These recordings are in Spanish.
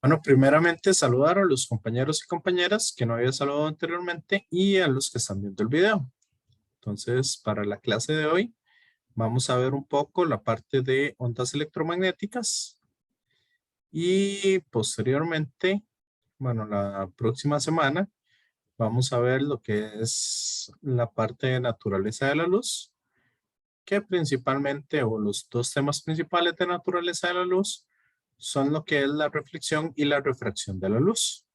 Bueno, primeramente saludar a los compañeros y compañeras que no había saludado anteriormente y a los que están viendo el video. Entonces, para la clase de hoy, vamos a ver un poco la parte de ondas electromagnéticas y posteriormente, bueno, la próxima semana, vamos a ver lo que es la parte de naturaleza de la luz, que principalmente, o los dos temas principales de naturaleza de la luz, son lo que es la reflexión y la refracción de la luz.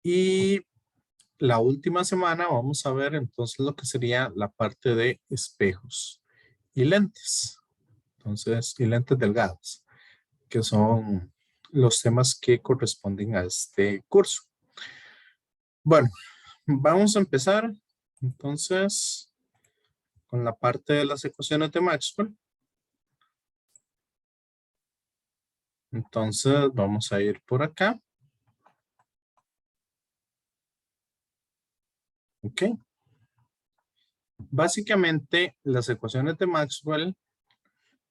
Y la última semana vamos a ver entonces lo que sería la parte de espejos y lentes. Entonces, y lentes delgadas, que son los temas que corresponden a este curso. Bueno, vamos a empezar entonces con la parte de las ecuaciones de Maxwell. Entonces, vamos a ir por acá. Ok. Básicamente, las ecuaciones de Maxwell,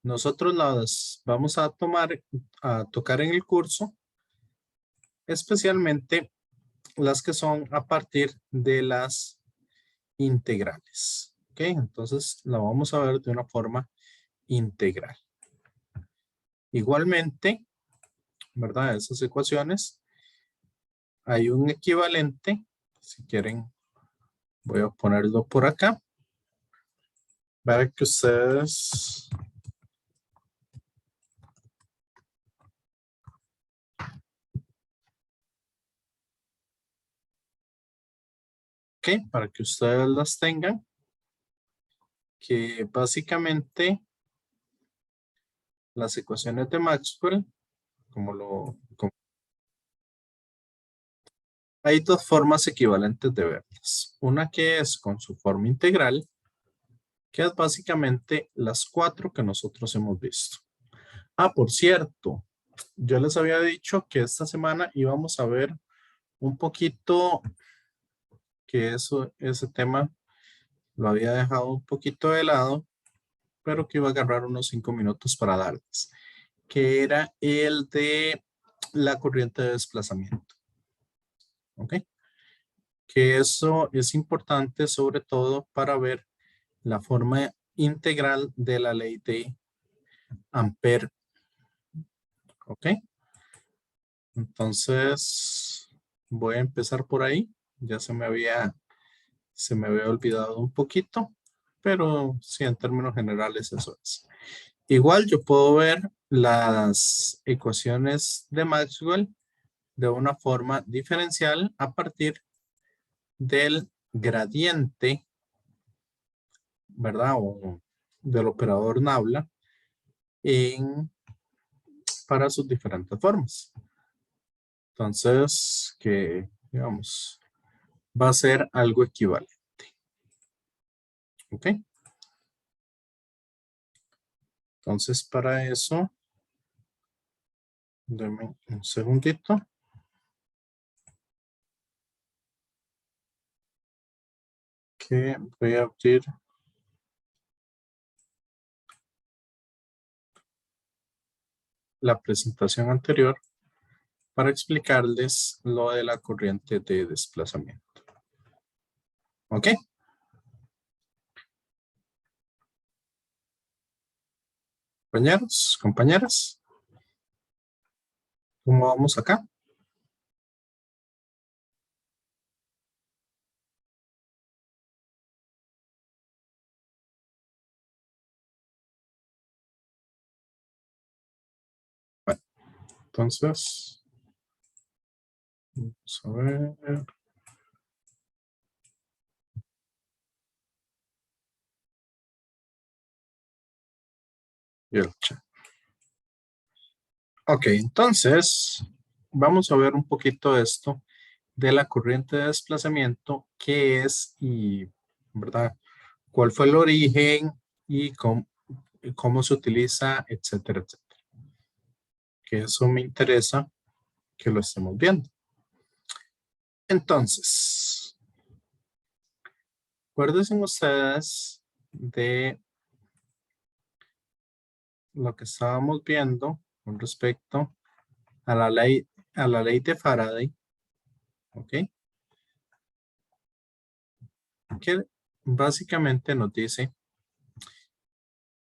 nosotros las vamos a tocar en el curso, especialmente las que son a partir de las integrales. Ok, entonces la vamos a ver de una forma integral. Igualmente, ¿verdad? Esas ecuaciones, hay un equivalente. Si quieren, voy a ponerlo por acá para que ustedes para que ustedes las tengan, que básicamente las ecuaciones de Maxwell, hay dos formas equivalentes de verlas. Una que es con su forma integral, que es básicamente las cuatro que nosotros hemos visto. Ah, por cierto, yo les había dicho que esta semana íbamos a ver un poquito, que ese tema lo había dejado un poquito de lado, pero que iba a agarrar unos 5 minutos para darles, que era el de la corriente de desplazamiento. ¿Ok? Que eso es importante sobre todo para ver la forma integral de la ley de Ampere. ¿Ok? Entonces, voy a empezar por ahí. Ya se me había olvidado un poquito, pero sí, en términos generales eso es. Igual yo puedo ver las ecuaciones de Maxwell de una forma diferencial a partir del gradiente, ¿verdad? O del operador Nabla para sus diferentes formas. Entonces, que digamos, va a ser algo equivalente. ¿Ok? Entonces, para eso, denme un segundito. Que voy a abrir la presentación anterior para explicarles lo de la corriente de desplazamiento. ¿Ok? Compañeros, compañeras, ¿cómo vamos acá? Bueno, entonces, vamos a ver. Y el chat. Ok, entonces, vamos a ver un poquito esto de la corriente de desplazamiento, qué es y, ¿verdad? ¿Cuál fue el origen y cómo se utiliza, etcétera, etcétera? Que eso me interesa que lo estemos viendo. Entonces, acuérdense ustedes de lo que estábamos viendo con respecto a la ley de Faraday, ¿ok? Que básicamente nos dice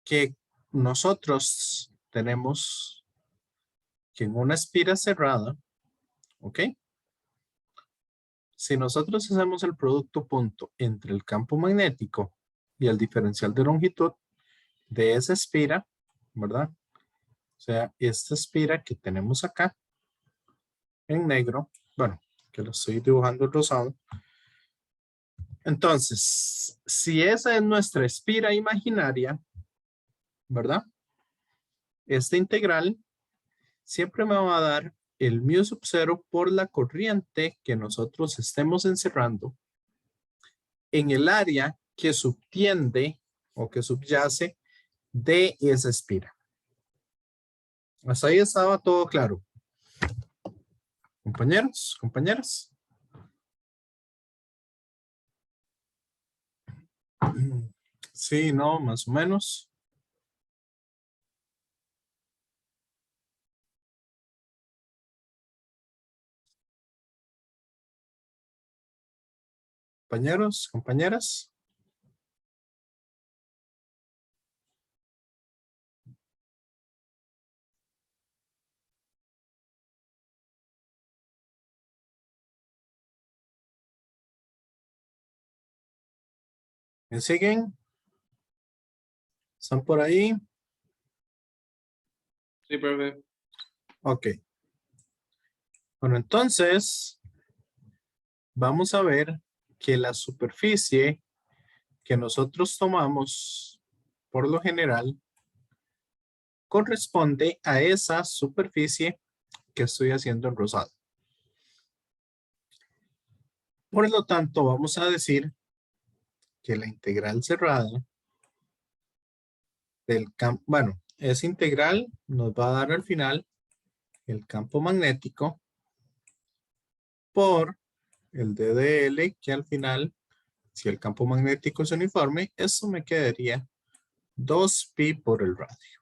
que nosotros tenemos que en una espira cerrada, ¿ok? Si nosotros hacemos el producto punto entre el campo magnético y el diferencial de longitud de esa espira, ¿verdad? O sea, esta espira que tenemos acá en negro, bueno, que lo estoy dibujando en rosado. Entonces, si esa es nuestra espira imaginaria, ¿verdad? Esta integral siempre me va a dar el mu sub 0 por la corriente que nosotros estemos encerrando en el área que subtiende o que subyace de esa espira. Hasta ahí estaba todo claro. Compañeros, compañeras. Sí, no, más o menos. Compañeros, compañeras. ¿Me siguen? ¿Están por ahí? Sí, profe. Ok. Bueno, entonces vamos a ver que la superficie que nosotros tomamos por lo general corresponde a esa superficie que estoy haciendo en rosado. Por lo tanto, vamos a decir que la integral cerrada del campo, bueno, esa integral nos va a dar al final el campo magnético por el DDL, que al final, si el campo magnético es uniforme, eso me quedaría 2pi por el radio.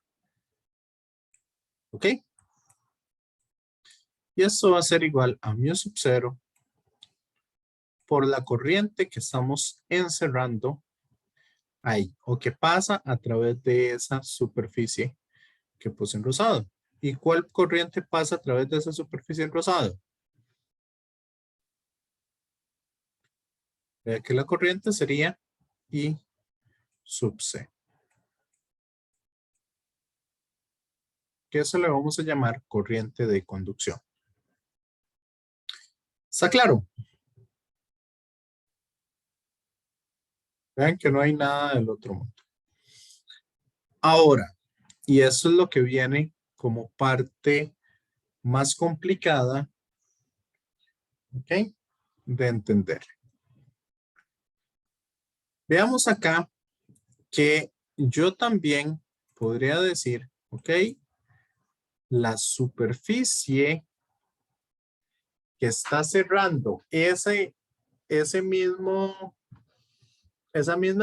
¿Ok? Y esto va a ser igual a mu sub 0 por la corriente que estamos encerrando ahí, o que pasa a través de esa superficie que puse en rosado. ¿Y cuál corriente pasa a través de esa superficie en rosado? Vea que la corriente sería I sub C. Que eso le vamos a llamar corriente de conducción. ¿Está claro? Vean que no hay nada del otro mundo. Ahora, y eso es lo que viene como parte más complicada, ¿ok? De entender. Veamos acá que yo también podría decir, ¿ok? La superficie que está cerrando esa misma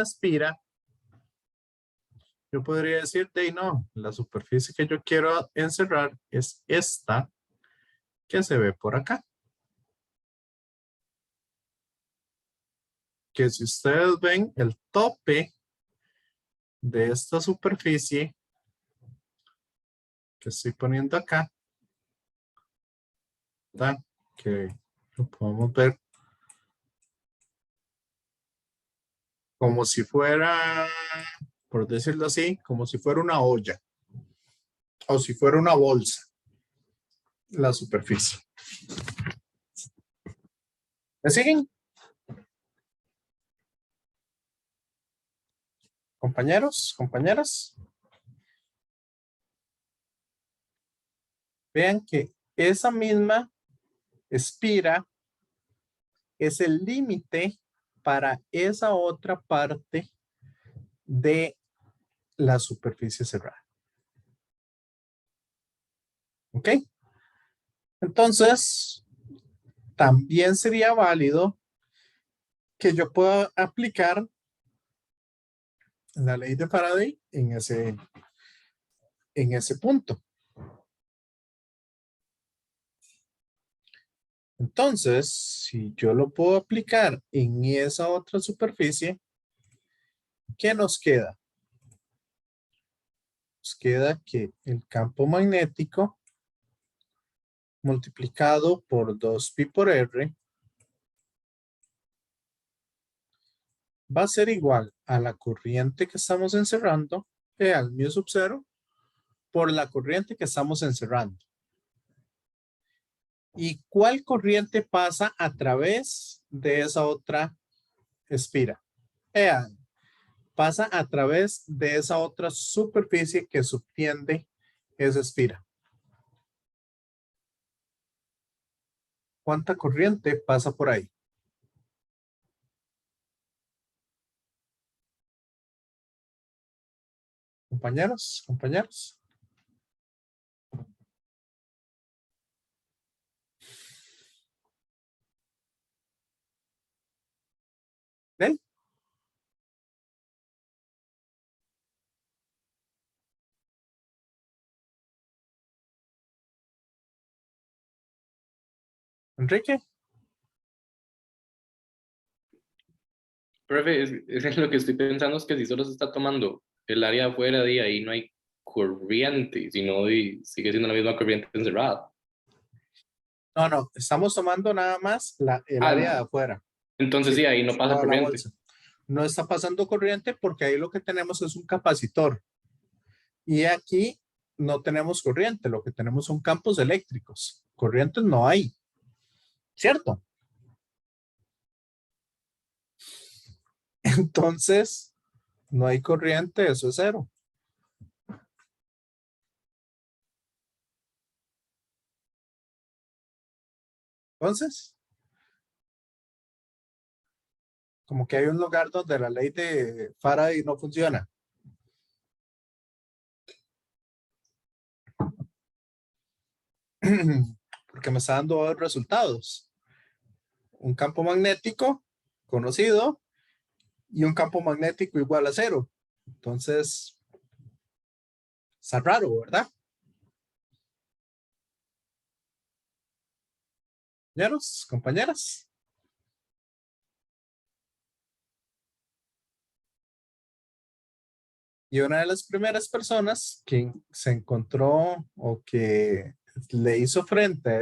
espira, yo podría decirte, no, la superficie que yo quiero encerrar es esta que se ve por acá. Que si ustedes ven el tope de esta superficie que estoy poniendo acá, ¿verdad? Que lo podemos ver como si fuera, por decirlo así, como si fuera una olla o si fuera una bolsa, la superficie. ¿Me siguen? Compañeros, compañeras. Vean que esa misma espira es el límite para esa otra parte de la superficie cerrada. ¿Ok? Entonces, también sería válido que yo pueda aplicar la ley de Faraday en ese punto. Entonces, si yo lo puedo aplicar en esa otra superficie, ¿qué nos queda? Nos queda que el campo magnético multiplicado por 2pi por r va a ser igual a la corriente que estamos encerrando, al mu sub 0, por la corriente que estamos encerrando. ¿Y cuál corriente pasa a través de esa otra espira? Vean, pasa a través de esa otra superficie que subtiende esa espira. ¿Cuánta corriente pasa por ahí? Compañeros, compañeros. ¿Ven? Enrique. Profe, es lo que estoy pensando es que si solo se está tomando el área afuera de ahí no hay corriente, sino sigue siendo la misma corriente encerrada. No, no, estamos tomando nada más el área de Ah, afuera. entonces Sí, sí, ahí no pasa toda la corriente. bolsa. No está pasando corriente porque ahí lo que tenemos es un capacitor. Y aquí no tenemos corriente, lo que tenemos son campos eléctricos. Corrientes no hay, ¿cierto? Entonces, no hay corriente, eso es cero. Entonces, como que hay un lugar donde la ley de Faraday no funciona. Porque me está dando dos resultados. Un campo magnético conocido y un campo magnético igual a cero. Entonces, está raro, ¿verdad? Compañeros, compañeras. Y una de las primeras personas que se encontró o que le hizo frente a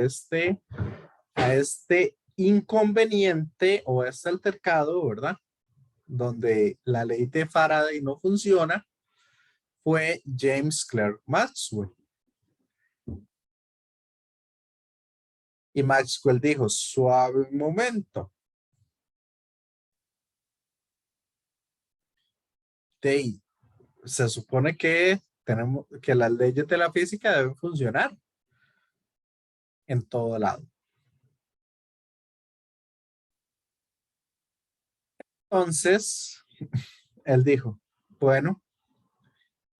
este inconveniente o a este altercado, ¿verdad? Donde la ley de Faraday no funciona, fue James Clerk Maxwell. Y Maxwell dijo, suave un momento. Se supone que tenemos que las leyes de la física deben funcionar en todo lado. Entonces, él dijo, bueno,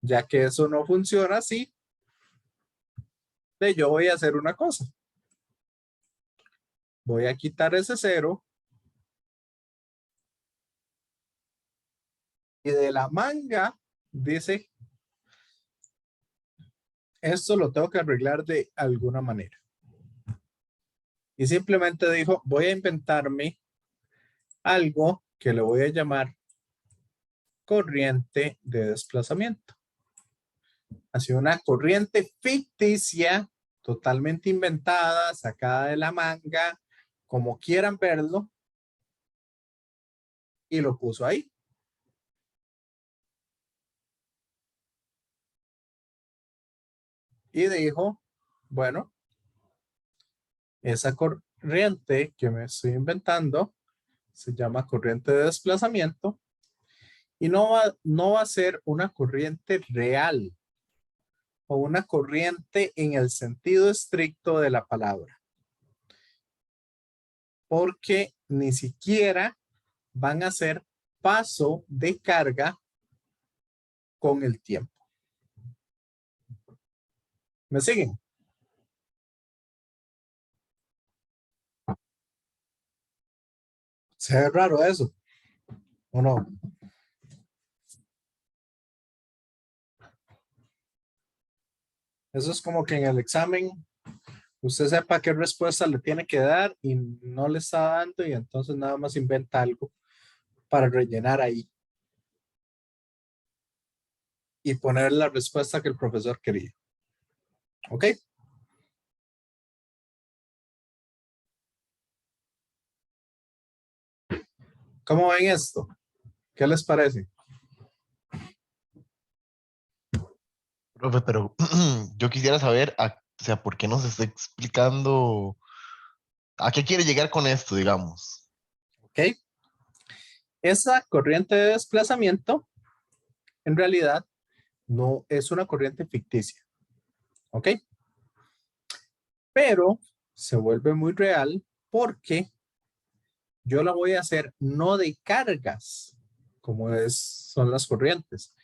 ya que eso no funciona así, yo voy a hacer una cosa. Voy a quitar ese cero y de la manga dice, esto lo tengo que arreglar de alguna manera. Y simplemente dijo, voy a inventarme algo que le voy a llamar corriente de desplazamiento. Así una corriente ficticia, totalmente inventada, sacada de la manga, como quieran verlo, y lo puso ahí. Y dijo, bueno, esa corriente que me estoy inventando se llama corriente de desplazamiento y no va a ser una corriente real o una corriente en el sentido estricto de la palabra, porque ni siquiera van a ser paso de carga con el tiempo. ¿Me siguen? Se ve raro eso, ¿o no? Eso es como que en el examen usted sepa qué respuesta le tiene que dar y no le está dando y entonces nada más inventa algo para rellenar ahí y poner la respuesta que el profesor quería. ¿Ok? ¿Cómo ven esto? ¿Qué les parece? Profe, pero yo quisiera saber, o sea, ¿por qué nos está explicando a qué quiere llegar con esto, digamos? ¿Ok? Esa corriente de desplazamiento en realidad no es una corriente ficticia. ¿Ok? Pero se vuelve muy real porque yo la voy a hacer no de cargas, como son las corrientes,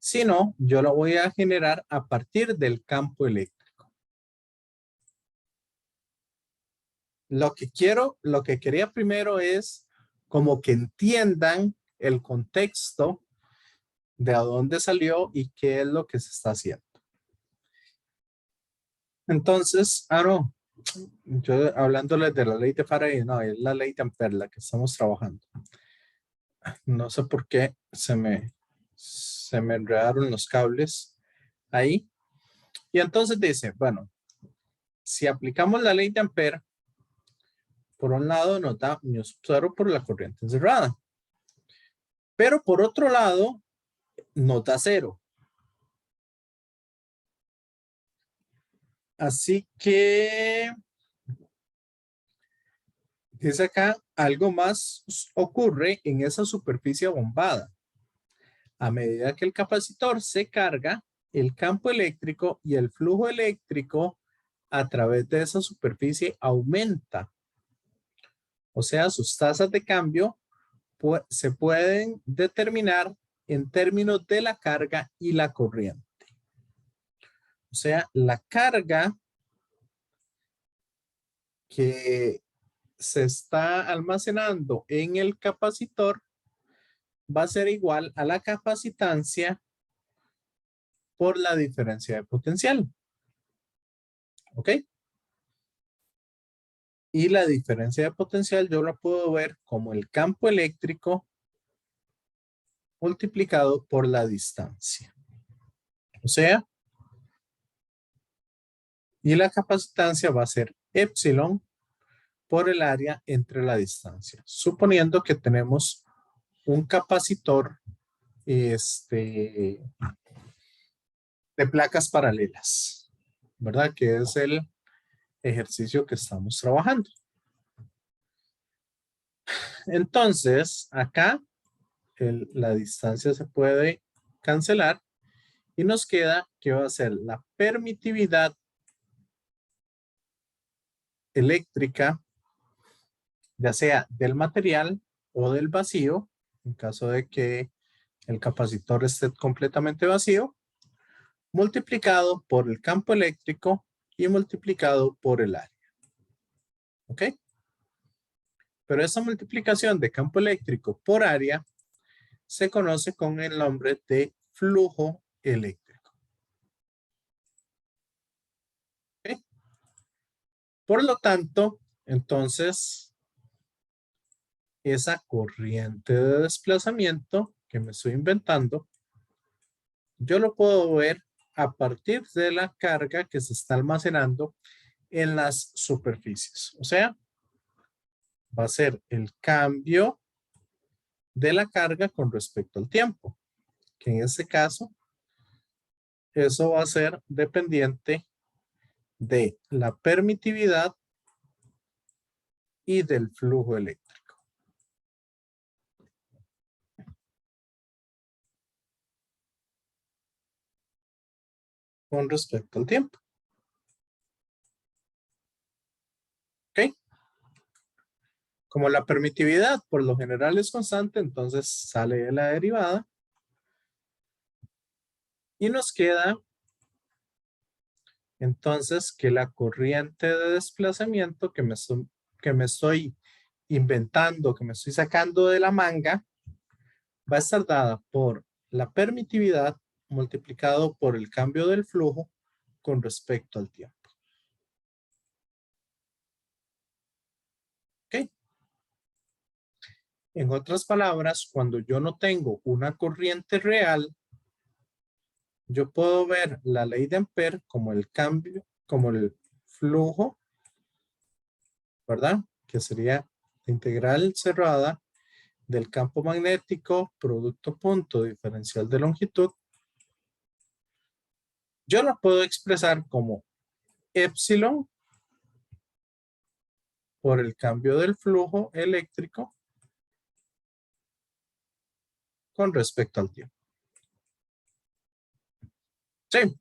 sino yo la voy a generar a partir del campo eléctrico. Lo que quería primero es como que entiendan el contexto de a dónde salió y qué es lo que se está haciendo. Entonces, no, yo hablándoles de la ley de Faraday, no, es la ley de Ampère la que estamos trabajando. No sé por qué se me enredaron los cables ahí. Y entonces dice, bueno, si aplicamos la ley de Ampère, por un lado nos da μ0 por la corriente encerrada. Pero por otro lado, nos da 0. Así que dice acá, algo más ocurre en esa superficie bombada. A medida que el capacitor se carga, el campo eléctrico y el flujo eléctrico a través de esa superficie aumenta. O sea, sus tasas de cambio se pueden determinar en términos de la carga y la corriente. O sea, la carga que se está almacenando en el capacitor va a ser igual a la capacitancia por la diferencia de potencial. ¿Ok? Y la diferencia de potencial yo la puedo ver como el campo eléctrico multiplicado por la distancia. O sea, y la capacitancia va a ser epsilon por el área entre la distancia. Suponiendo que tenemos un capacitor de placas paralelas, ¿verdad? Que es el ejercicio que estamos trabajando. Entonces, acá la distancia se puede cancelar y nos queda que va a ser la permitividad eléctrica, ya sea del material o del vacío, en caso de que el capacitor esté completamente vacío, multiplicado por el campo eléctrico y multiplicado por el área. ¿Ok? Pero esa multiplicación de campo eléctrico por área se conoce con el nombre de flujo eléctrico. ¿Ok? Por lo tanto, entonces, esa corriente de desplazamiento que me estoy inventando, yo lo puedo ver a partir de la carga que se está almacenando en las superficies. O sea, va a ser el cambio de la carga con respecto al tiempo, que en este caso, eso va a ser dependiente de la permitividad y del flujo eléctrico. Con respecto al tiempo. ¿Ok? Como la permitividad por lo general es constante, entonces sale de la derivada. Y nos queda entonces que la corriente de desplazamiento que me estoy inventando, que me estoy sacando de la manga, va a estar dada por la permitividad multiplicado por el cambio del flujo con respecto al tiempo. En otras palabras, cuando yo no tengo una corriente real, yo puedo ver la ley de Ampere como el cambio, como el flujo, ¿verdad? Que sería la integral cerrada del campo magnético, producto punto diferencial de longitud. Yo la puedo expresar como epsilon por el cambio del flujo eléctrico con respecto al tiempo. Sí.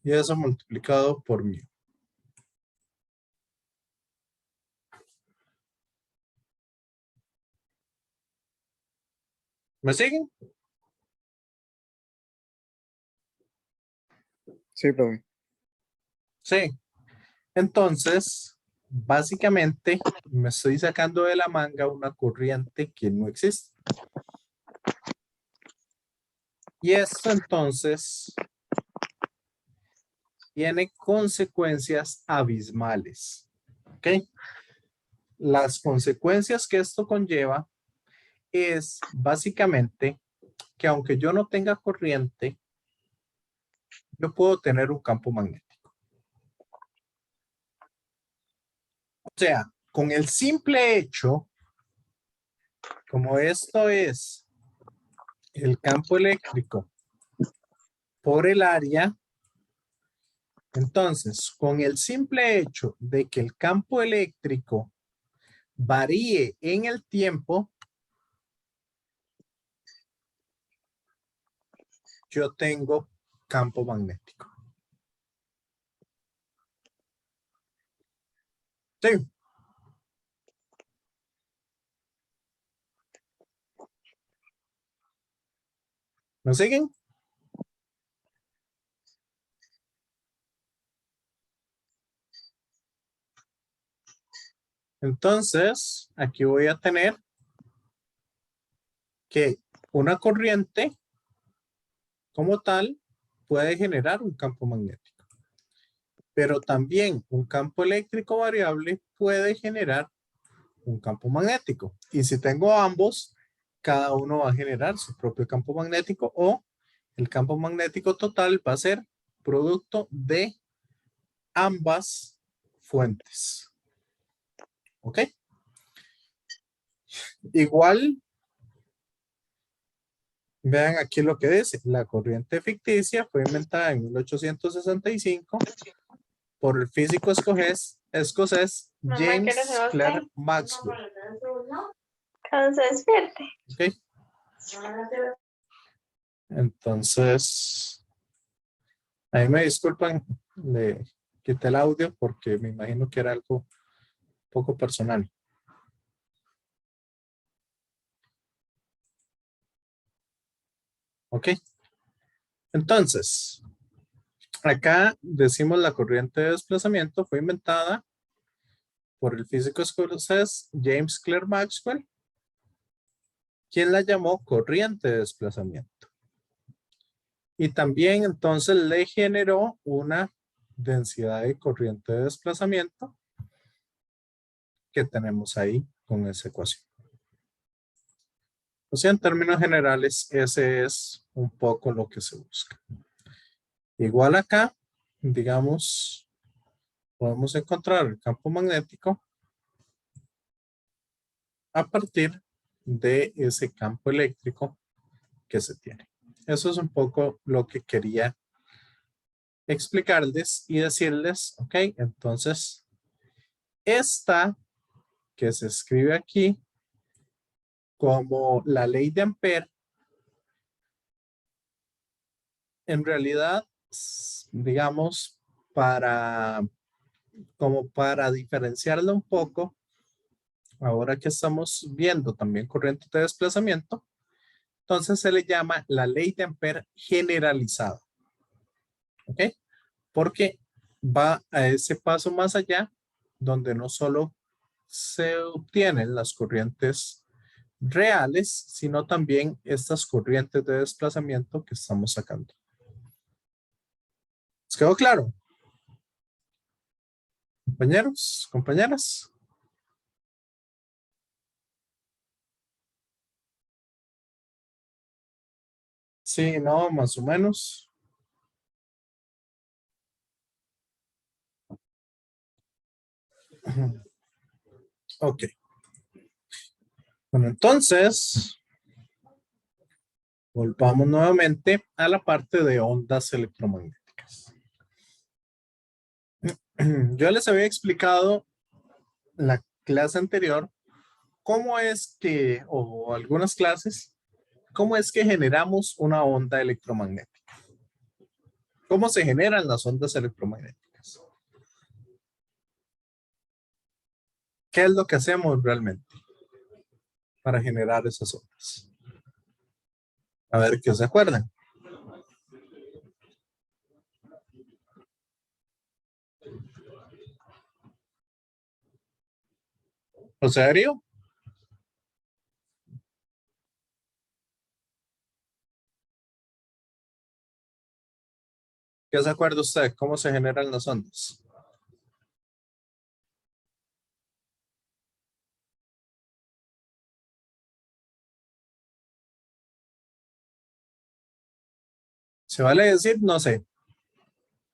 Y eso multiplicado por μ. ¿Me siguen? Sí, profe. Sí. Entonces, básicamente me estoy sacando de la manga una corriente que no existe. Y esto entonces tiene consecuencias abismales. ¿Ok? Las consecuencias que esto conlleva es básicamente que aunque yo no tenga corriente, yo puedo tener un campo magnético. O sea, con el simple hecho, como esto es el campo eléctrico por el área, entonces, con el simple hecho de que el campo eléctrico varíe en el tiempo, yo tengo campo magnético. Sí. ¿Me siguen? Entonces, aquí voy a tener que una corriente como tal puede generar un campo magnético. Pero también un campo eléctrico variable puede generar un campo magnético. Y si tengo ambos, cada uno va a generar su propio campo magnético o el campo magnético total va a ser producto de ambas fuentes. ¿Ok? Igual, vean aquí lo que dice. La corriente ficticia fue inventada en 1865 por el físico escocés James Clerk Maxwell. Cuando se despierte. ¿Ok? Entonces, ahí me disculpan, le quité el audio porque me imagino que era algo poco personal. ¿Ok? Entonces, acá decimos la corriente de desplazamiento fue inventada por el físico escocés James Clerk Maxwell, quien la llamó corriente de desplazamiento. Y también entonces le generó una densidad de corriente de desplazamiento que tenemos ahí con esa ecuación. O sea, en términos generales, ese es un poco lo que se busca. Igual acá, digamos, podemos encontrar el campo magnético a partir de ese campo eléctrico que se tiene. Eso es un poco lo que quería explicarles y decirles, ok, entonces, esta que se escribe aquí como la ley de Ampere, en realidad, digamos, como para diferenciarla un poco, ahora que estamos viendo también corriente de desplazamiento, entonces se le llama la ley de Ampere generalizada. ¿Ok? Porque va a ese paso más allá, donde no solo se obtienen las corrientes reales, sino también estas corrientes de desplazamiento que estamos sacando. ¿Les quedó claro? Compañeros, compañeras. Sí, no, más o menos. Ok. Bueno, entonces, volvamos nuevamente a la parte de ondas electromagnéticas. Yo les había explicado en la clase anterior cómo es que, o algunas clases, cómo es que generamos una onda electromagnética. ¿Cómo se generan las ondas electromagnéticas? ¿Qué es lo que hacemos realmente para generar esas ondas? A ver qué se acuerdan. ¿José Darío? ¿Qué se acuerda usted? ¿Cómo se generan las ondas? ¿Se vale decir? No sé.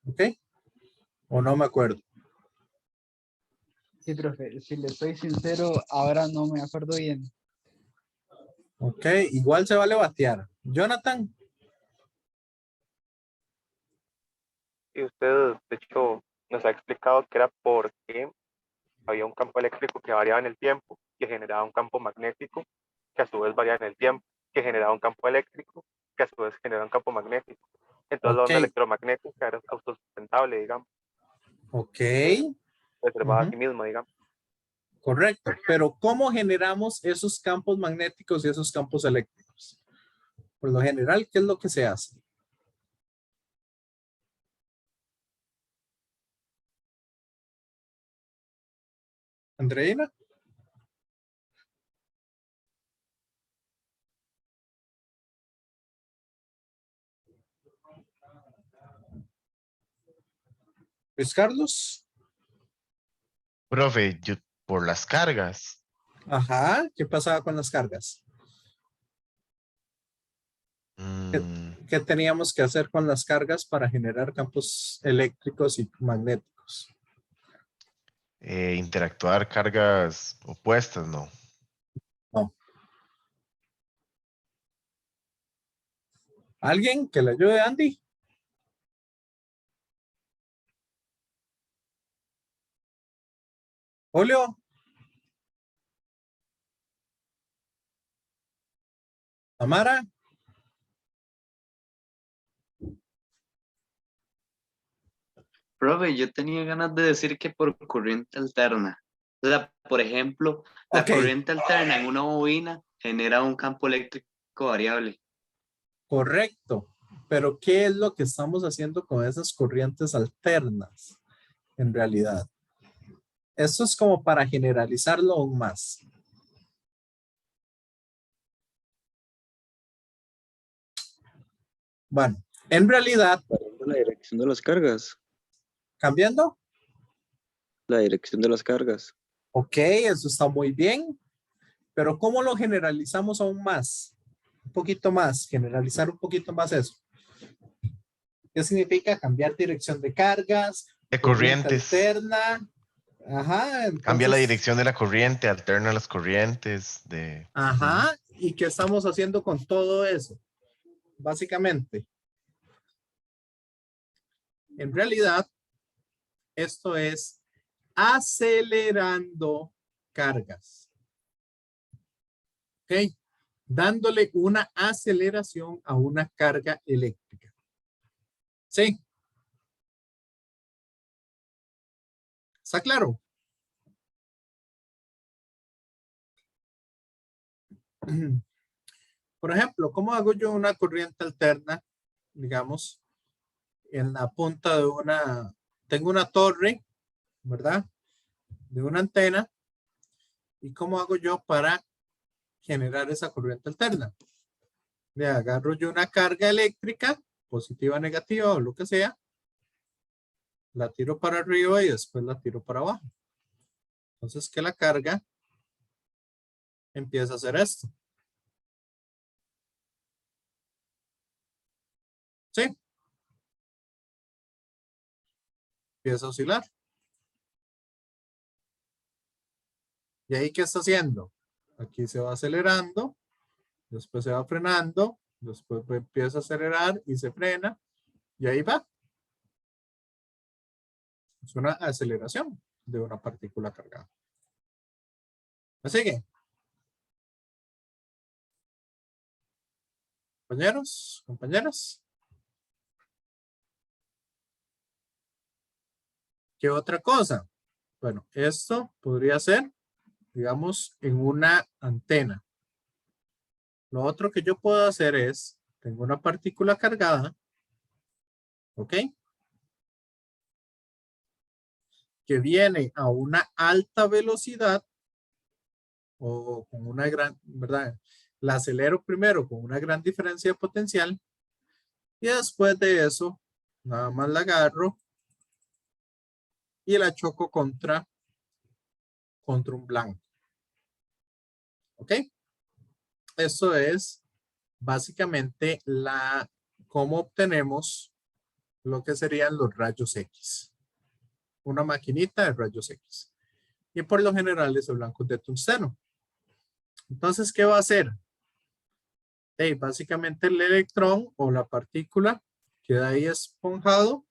¿Ok? O no me acuerdo. Sí, profe, si le soy sincero, ahora no me acuerdo bien. Ok, igual se vale batear. Jonathan. Y usted, de hecho, nos ha explicado que era porque había un campo eléctrico que variaba en el tiempo, que generaba un campo magnético, que a su vez variaba en el tiempo, que generaba un campo eléctrico, que a su vez generaba un campo magnético. Entonces la Ok, onda electromagnética era autosustentable, digamos, ok. preservaba a sí misma, digamos. Correcto. Pero ¿cómo generamos esos campos magnéticos y esos campos eléctricos? Por lo general, ¿qué es lo que se hace? Andreina. Luis Carlos. Profe, yo, por las cargas. Ajá. ¿Qué pasaba con las cargas? mm, ¿Qué teníamos que hacer con las cargas para generar campos eléctricos y magnéticos? Interactuar cargas opuestas, ¿no? No. ¿Alguien que le ayude, Andy? Julio. Tamara. Profe, yo tenía ganas de decir que por corriente alterna. O sea, por ejemplo, la Ok, corriente alterna en una bobina genera un campo eléctrico variable. correcto. Pero ¿qué es lo que estamos haciendo con esas corrientes alternas en realidad? Esto es como para generalizarlo aún más. Bueno, en realidad, Variando la dirección de las cargas. cambiando, La dirección de las cargas. ok, eso está muy bien, pero ¿cómo lo generalizamos aún más? Un poquito más, generalizar un poquito más eso. ¿Qué significa cambiar dirección de cargas? De Corriente corrientes. alterna. Ajá, Cambia la entonces, dirección de la corriente, alterna las corrientes de... ajá, ¿y qué estamos haciendo con todo eso? Básicamente, en realidad, esto es acelerando cargas. ¿Ok? Dándole una aceleración a una carga eléctrica. ¿Sí? ¿Está claro? Por ejemplo, ¿cómo hago yo una corriente alterna? Digamos, en la punta de una, tengo una torre, ¿verdad? De una antena. ¿Y cómo hago yo para generar esa corriente alterna? Le agarro yo una carga eléctrica, positiva, negativa o lo que sea, la tiro para arriba y después la tiro para abajo. Entonces que la carga empieza a hacer esto. ¿Sí? Empieza a oscilar. ¿Y ahí qué está haciendo? Aquí se va acelerando, después se va frenando, después empieza a acelerar y se frena, y ahí va. Es una aceleración de una partícula cargada. ¿Me sigue? Compañeros, compañeras. ¿Qué otra cosa? Bueno, esto podría ser, digamos, en una antena. Lo otro que yo puedo hacer es, tengo una partícula cargada, ¿ok? Que viene a una alta velocidad o con una gran, ¿verdad? La acelero primero con una gran diferencia de potencial y después de eso, nada más la agarro y la choco contra un blanco. ¿Ok? Eso es básicamente cómo obtenemos lo que serían los rayos X. Una maquinita de rayos X. Y por lo general es el blanco de tungsteno. Entonces, ¿qué va a hacer? Básicamente el electrón o la partícula queda ahí esponjado,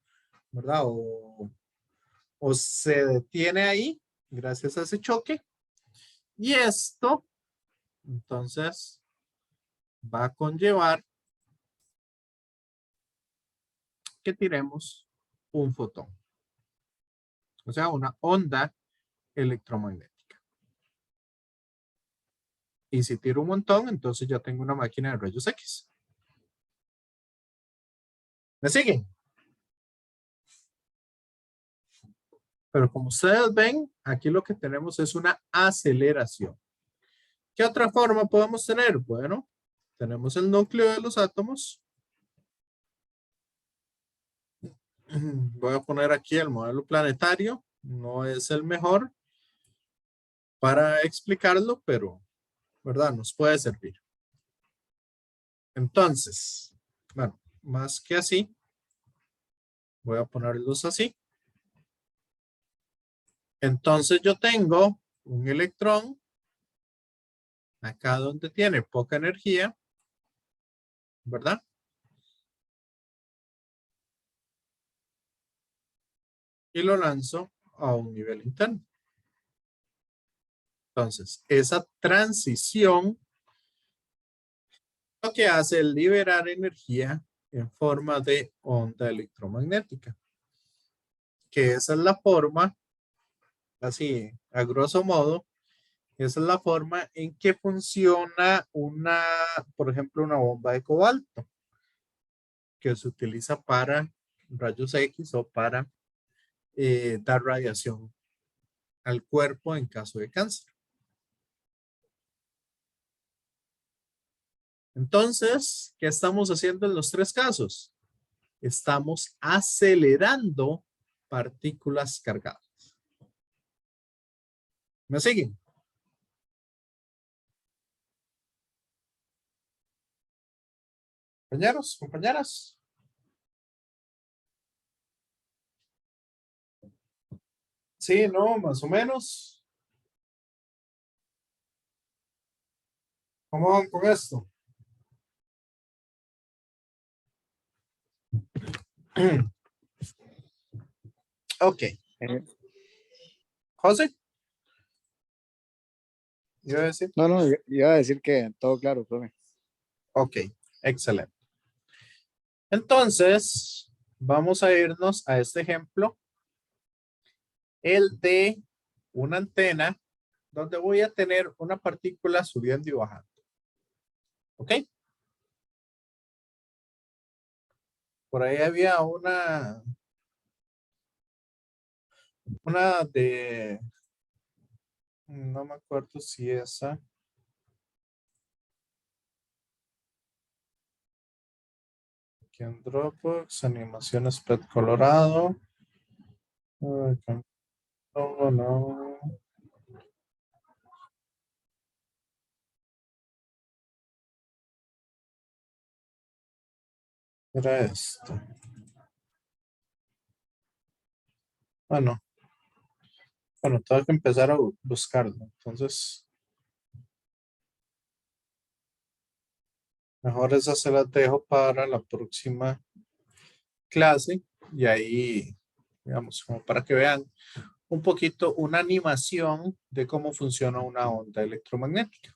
¿verdad? O se detiene ahí gracias a ese choque. Y esto, entonces, va a conllevar que tiremos un fotón. O sea, una onda electromagnética. Y si tiro un montón, entonces ya tengo una máquina de rayos X. ¿Me siguen? Pero como ustedes ven, aquí lo que tenemos es una aceleración. ¿Qué otra forma podemos tener? Bueno, tenemos el núcleo de los átomos. Voy a poner aquí el modelo planetario. No es el mejor para explicarlo, pero, ¿verdad? Nos puede servir. Entonces, bueno, más que así, voy a ponerlos así. Entonces yo tengo un electrón acá donde tiene poca energía, ¿verdad? Y lo lanzo a un nivel interno. Entonces, esa transición lo que hace es liberar energía en forma de onda electromagnética. Que esa es la forma, así a grosso modo, esa es la forma en que funciona por ejemplo, una bomba de cobalto, que se utiliza para rayos X o para dar radiación al cuerpo en caso de cáncer. Entonces, ¿qué estamos haciendo en los tres casos? Estamos acelerando partículas cargadas. ¿Me siguen? Compañeros, compañeras. Sí, no, más o menos. ¿Cómo van con esto? Ok. José. ¿Iba a decir? No, no, iba a decir que todo claro, profe. Ok, excelente. Entonces, vamos a irnos a este ejemplo. El de una antena donde voy a tener una partícula subiendo y bajando. ¿Ok? Por ahí había una de, no me acuerdo si esa. Aquí en Dropbox, animaciones Pet Colorado. Ok. No. Era esto. Bueno, tengo que empezar a buscarlo. Entonces, mejor esas se las dejo para la próxima clase. Y ahí, digamos, como para que vean un poquito una animación de cómo funciona una onda electromagnética.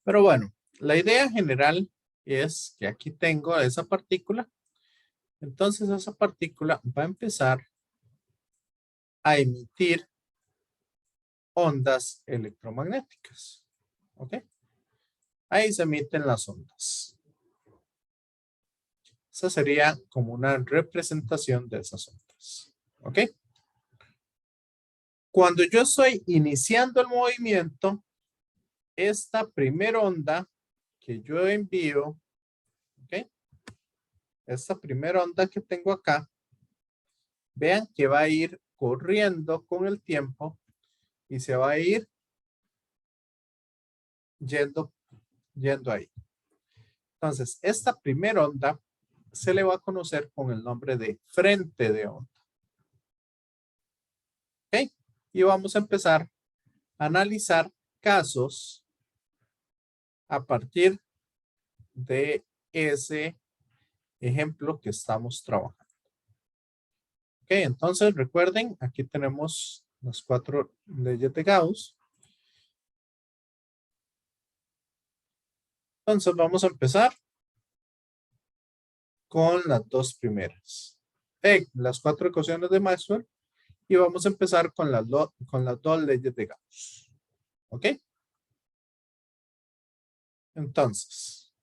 Pero bueno, la idea general es que aquí tengo esa partícula. Entonces esa partícula va a empezar a emitir ondas electromagnéticas. ¿Ok? Ahí se emiten las ondas. Esa sería como una representación de esas ondas. ¿Ok? Cuando yo estoy iniciando el movimiento, esta primera onda que yo envío, ¿ok? Esta primera onda que tengo acá, vean que va a ir corriendo con el tiempo y se va a ir yendo ahí. Entonces, esta primera onda se le va a conocer con el nombre de frente de onda. ¿Ok? Y vamos a empezar a analizar casos a partir de ese ejemplo que estamos trabajando. Ok, entonces recuerden, aquí tenemos las 4 leyes de Gauss. Entonces vamos a empezar con las dos primeras. Las 4 ecuaciones de Maxwell. Y vamos a empezar con las dos leyes de Gauss. ¿Ok? Entonces,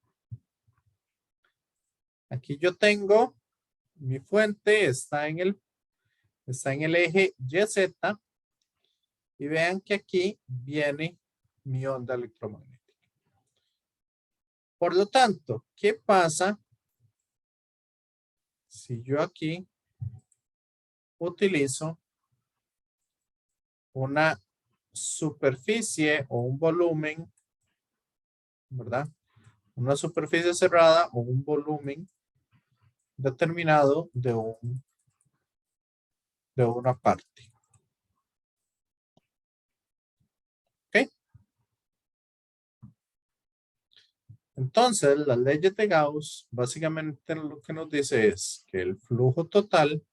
aquí yo tengo mi fuente, está en el eje YZ. Y vean que aquí viene mi onda electromagnética. Por lo tanto, ¿qué pasa si yo aquí utilizo una superficie o un volumen, ¿verdad? Una superficie cerrada o un volumen determinado de una parte. ¿Ok? Entonces, las leyes de Gauss básicamente lo que nos dice es que el flujo total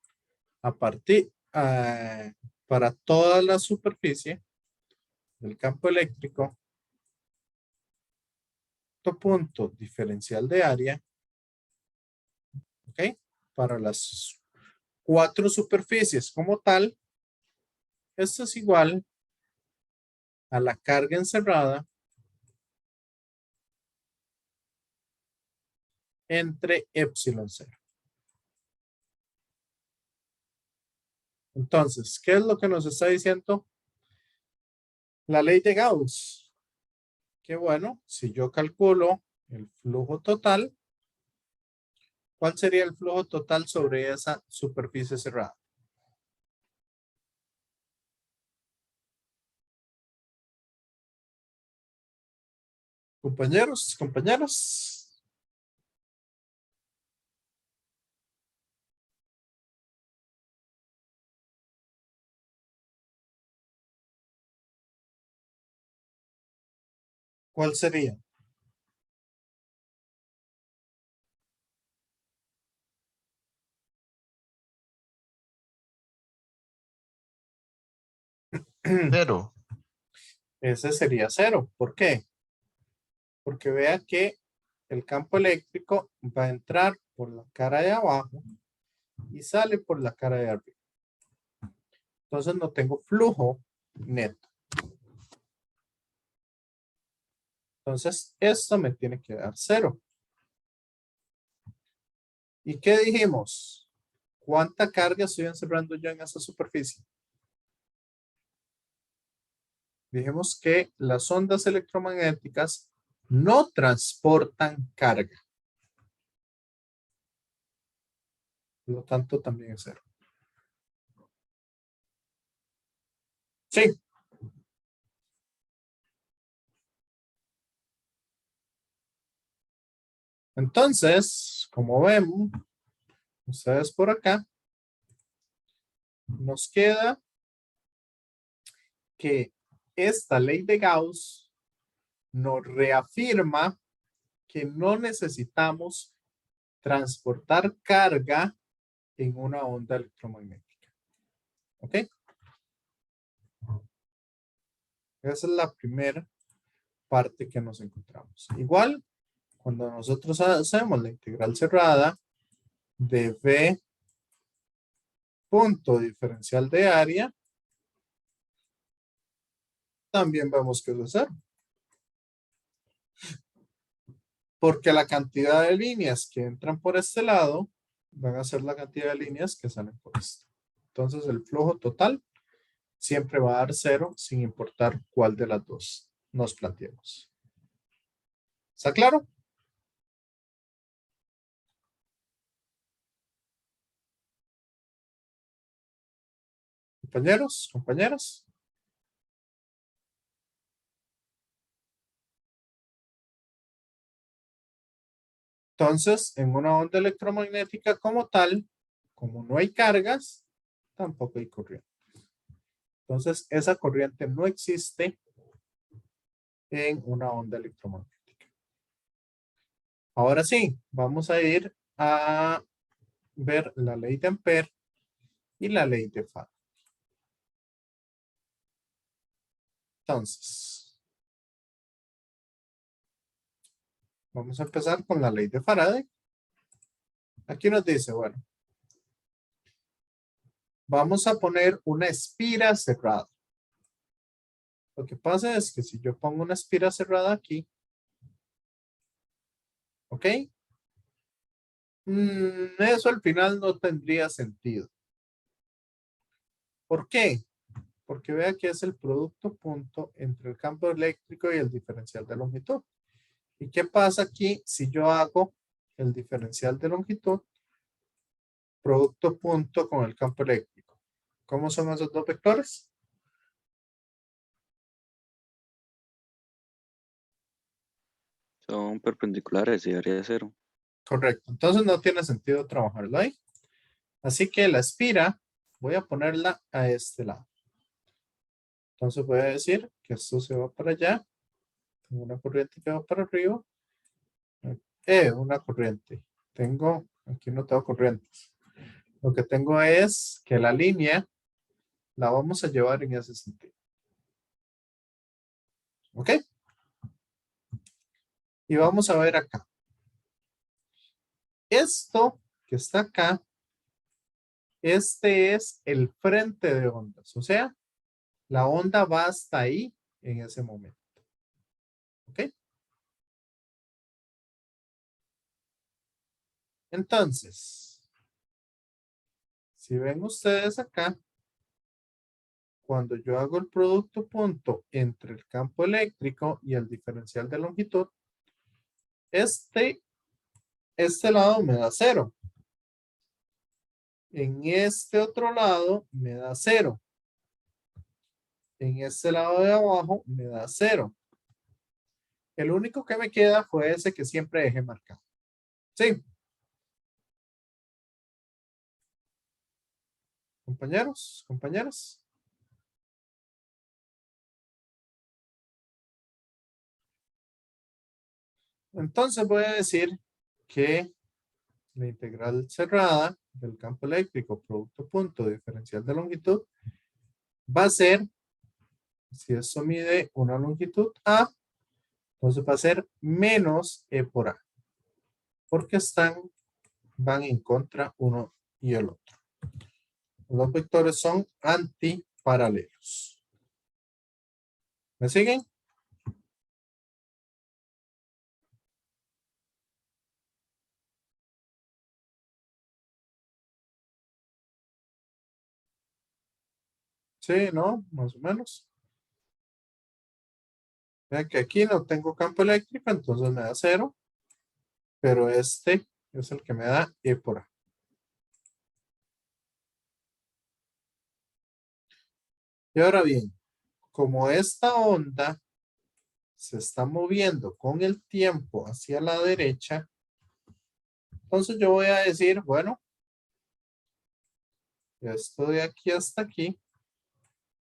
para toda la superficie del campo eléctrico, punto diferencial de área, ¿ok? Para las 4 superficies como tal, esto es igual a la carga encerrada entre epsilon 0. Entonces, ¿qué es lo que nos está diciendo la ley de Gauss? Que bueno, si yo calculo el flujo total, ¿cuál sería el flujo total sobre esa superficie cerrada? Compañeros, compañeras. ¿Cuál sería? Pero, Ese sería 0. ¿Por qué? Porque vea que el campo eléctrico va a entrar por la cara de abajo y sale por la cara de arriba. Entonces no tengo flujo neto. Entonces esto me tiene que dar 0. ¿Y qué dijimos? ¿Cuánta carga estoy encerrando yo en esa superficie? Dijimos que las ondas electromagnéticas no transportan carga. Por lo tanto, también es 0. Sí. Entonces, como ven, ustedes por acá, nos queda que esta ley de Gauss nos reafirma que no necesitamos transportar carga en una onda electromagnética. ¿Ok? Esa es la primera parte que nos encontramos. Igual, cuando nosotros hacemos la integral cerrada de V punto diferencial de área, también vemos que eso es 0. Porque la cantidad de líneas que entran por este lado van a ser la cantidad de líneas que salen por este. Entonces el flujo total siempre va a dar 0 sin importar cuál de las dos nos planteemos. ¿Está claro? Compañeros, compañeras. Entonces, en una onda electromagnética como tal, como no hay cargas, tampoco hay corriente. Entonces, esa corriente no existe en una onda electromagnética. Ahora sí, vamos a ir a ver la ley de Ampere y la ley de Faraday. Entonces, vamos a empezar con la ley de Faraday. Aquí nos dice, bueno, vamos a poner una espira cerrada. Lo que pasa es que si yo pongo una espira cerrada aquí, ¿ok? Eso al final no tendría sentido. ¿Por qué? Porque vea que es el producto punto entre el campo eléctrico y el diferencial de longitud. ¿Y qué pasa aquí si yo hago el diferencial de longitud producto punto con el campo eléctrico? ¿Cómo son esos dos vectores? Son perpendiculares y daría 0. Correcto. Entonces no tiene sentido trabajarlo ahí. Así que la espira voy a ponerla a este lado. Entonces voy a decir que esto se va para allá. Tengo una corriente que va para arriba. Una corriente. Aquí no tengo corrientes. Lo que tengo es que la línea la vamos a llevar en ese sentido. ¿Ok? Y vamos a ver acá. Esto que está acá, este es el frente de ondas. O sea, la onda va hasta ahí en ese momento. ¿Ok? Entonces, si ven ustedes acá, cuando yo hago el producto punto entre el campo eléctrico y el diferencial de longitud, este lado me da 0. En este otro lado me da 0. En este lado de abajo me da 0. El único que me queda fue ese que siempre dejé marcado. ¿Sí? Compañeros, compañeras. Entonces voy a decir que la integral cerrada del campo eléctrico producto punto diferencial de longitud va a ser, si esto mide una longitud A, entonces va a ser menos E por A. Porque van en contra uno y el otro. Los vectores son antiparalelos. ¿Me siguen? Sí, ¿no? Más o menos. Vean que aquí no tengo campo eléctrico, entonces me da 0. Pero este es el que me da E por A. Y ahora bien, como esta onda se está moviendo con el tiempo hacia la derecha, entonces yo voy a decir, bueno, esto de aquí hasta aquí,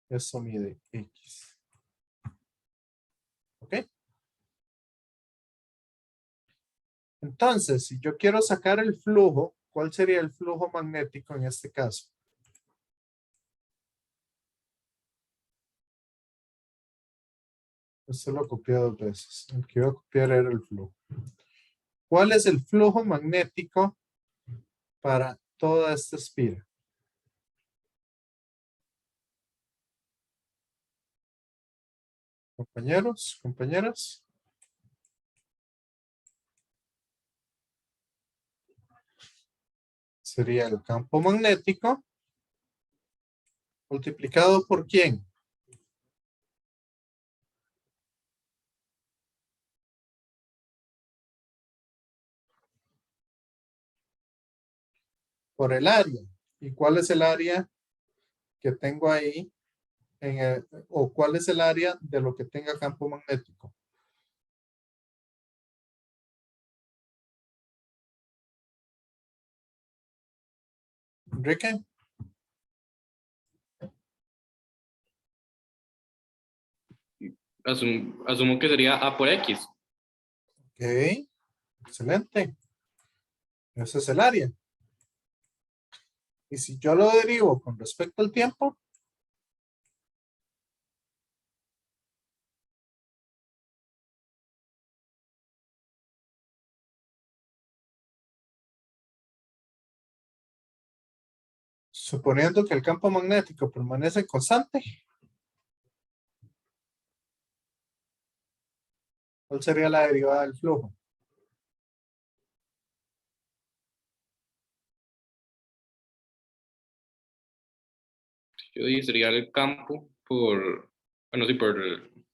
eso mide X. ¿Ok? Entonces, si yo quiero sacar el flujo, ¿cuál sería el flujo magnético en este caso? Esto lo copié 2 veces. El que iba a copiar era el flujo. ¿Cuál es el flujo magnético para toda esta espira? Compañeros, compañeras. Sería el campo magnético multiplicado por ¿quién? Por el área. ¿Y cuál es el área que tengo ahí? O cuál es el área de lo que tenga campo magnético? Enrique. Asumo que sería A por X. Ok. Excelente. Ese es el área. Y si yo lo derivo con respecto al tiempo, suponiendo que el campo magnético permanece constante, ¿cuál sería la derivada del flujo? Yo diría sería el campo por, bueno, sí, por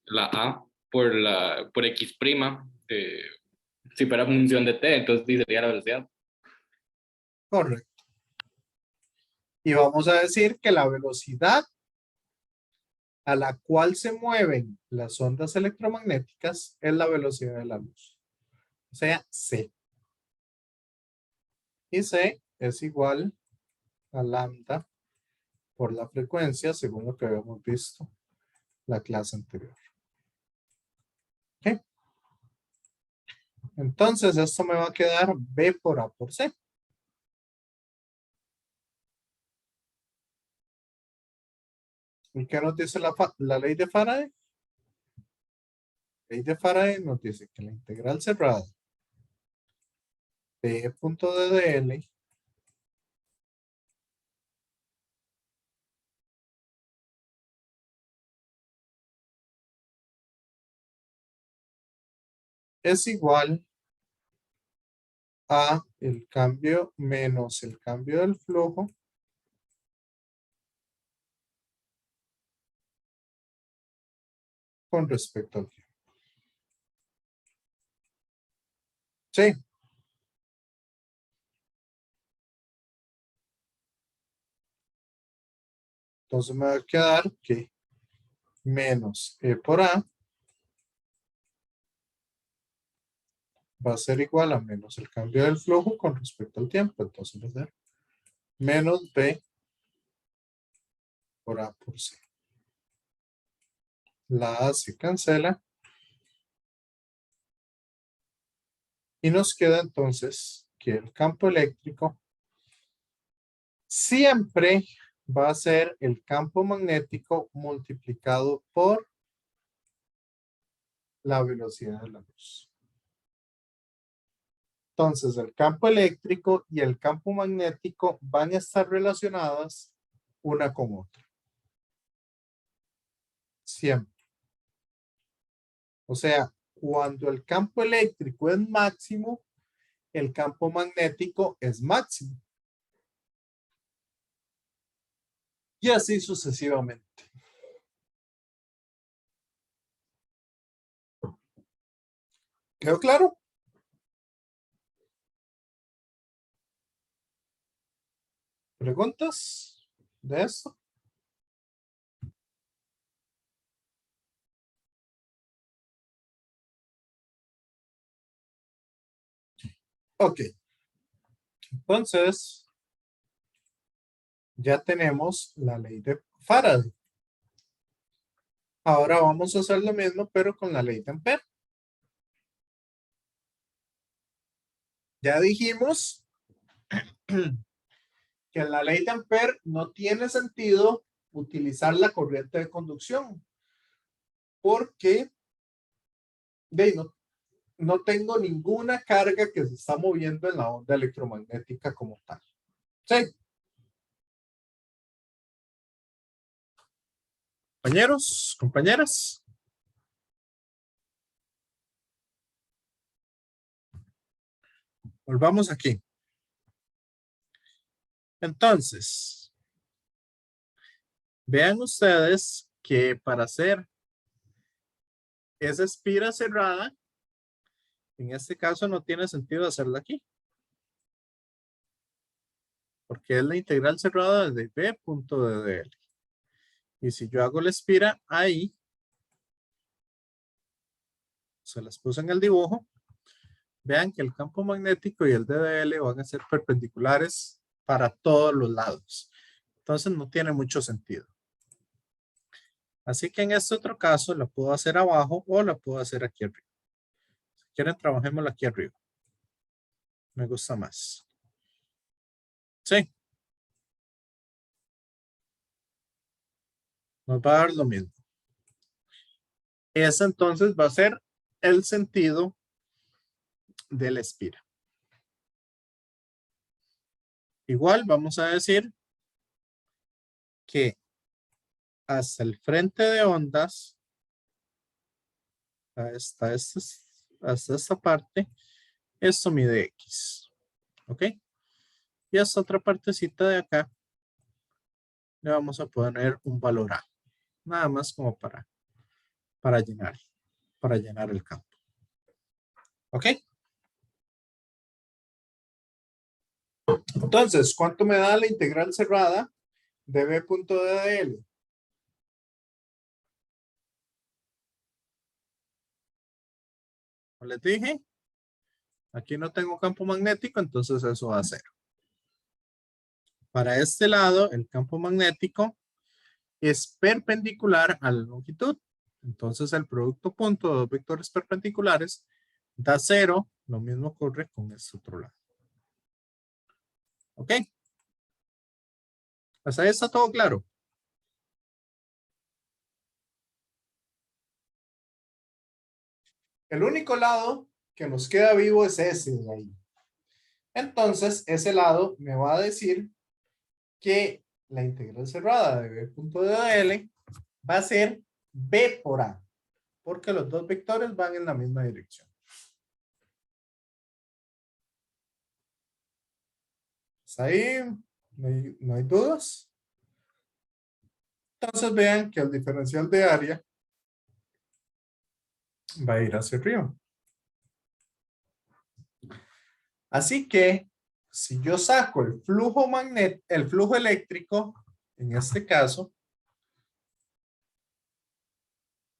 la A, por X prima, si fuera función de T, entonces sí sería la velocidad. Correcto. Y vamos a decir que la velocidad a la cual se mueven las ondas electromagnéticas es la velocidad de la luz. O sea, C. Y C es igual a lambda por la frecuencia, según lo que habíamos visto la clase anterior. ¿Ok? Entonces, esto me va a quedar B por A por C. ¿Y qué nos dice la ley de Faraday? La ley de Faraday nos dice que la integral cerrada de E punto de dl es igual a el cambio menos el cambio del flujo con respecto al tiempo. Sí. Entonces me va a quedar que menos E por A va a ser igual a menos el cambio del flujo con respecto al tiempo. Entonces va a ser menos B por A por C. La A se cancela. Y nos queda entonces que el campo eléctrico siempre va a ser el campo magnético multiplicado por la velocidad de la luz. Entonces, el campo eléctrico y el campo magnético van a estar relacionadas una con otra. Siempre. O sea, cuando el campo eléctrico es máximo, el campo magnético es máximo. Y así sucesivamente. ¿Quedó claro? ¿Preguntas de esto? Ok. Entonces, ya tenemos la ley de Faraday. Ahora vamos a hacer lo mismo, pero con la ley de Ampere. Ya dijimos que en la ley de Ampere no tiene sentido utilizar la corriente de conducción porque no tengo ninguna carga que se está moviendo en la onda electromagnética como tal. ¿Sí? Compañeros, compañeras. Volvamos aquí. Entonces, vean ustedes que para hacer esa espira cerrada, en este caso no tiene sentido hacerla aquí. Porque es la integral cerrada de B punto de DL. Y si yo hago la espira ahí, se las puse en el dibujo, vean que el campo magnético y el DDL van a ser perpendiculares para todos los lados. Entonces no tiene mucho sentido. Así que en este otro caso la puedo hacer abajo o la puedo hacer aquí arriba. Si quieren, trabajémosla aquí arriba. Me gusta más. Sí. Nos va a dar lo mismo. Ese entonces va a ser el sentido de la espira. Igual vamos a decir que hasta el frente de ondas, hasta esta parte, esto mide X. ¿Ok? Y esta otra partecita de acá, le vamos a poner un valor A. Nada más como para llenar el campo. ¿Ok? Entonces, ¿cuánto me da la integral cerrada de B punto de L? Como les dije, aquí no tengo campo magnético, entonces eso va a 0. Para este lado, el campo magnético es perpendicular a la longitud. Entonces, el producto punto de dos vectores perpendiculares da 0. Lo mismo ocurre con este otro lado. ¿Ok? Hasta ahí está todo claro. El único lado que nos queda vivo es ese de ahí. Entonces, ese lado me va a decir que la integral cerrada de B punto de L va a ser B por A, porque los dos vectores van en la misma dirección. ¿Está ahí? ¿No hay dudas? Entonces vean que el diferencial de área va a ir hacia arriba. Así que si yo saco el flujo eléctrico, en este caso,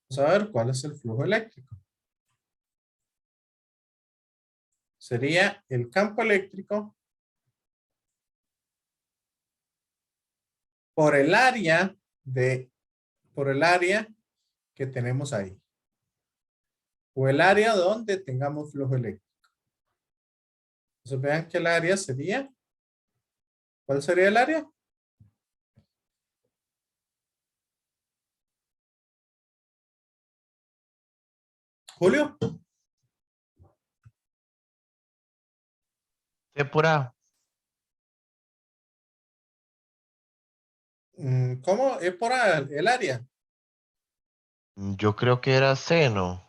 vamos a ver cuál es el flujo eléctrico. Sería el campo eléctrico por el área que tenemos ahí. O el área donde tengamos flujo eléctrico. Entonces vean que el área sería, ¿cuál sería el área? Julio. C por A. ¿Cómo? Es por el área. Yo creo que era C, ¿no?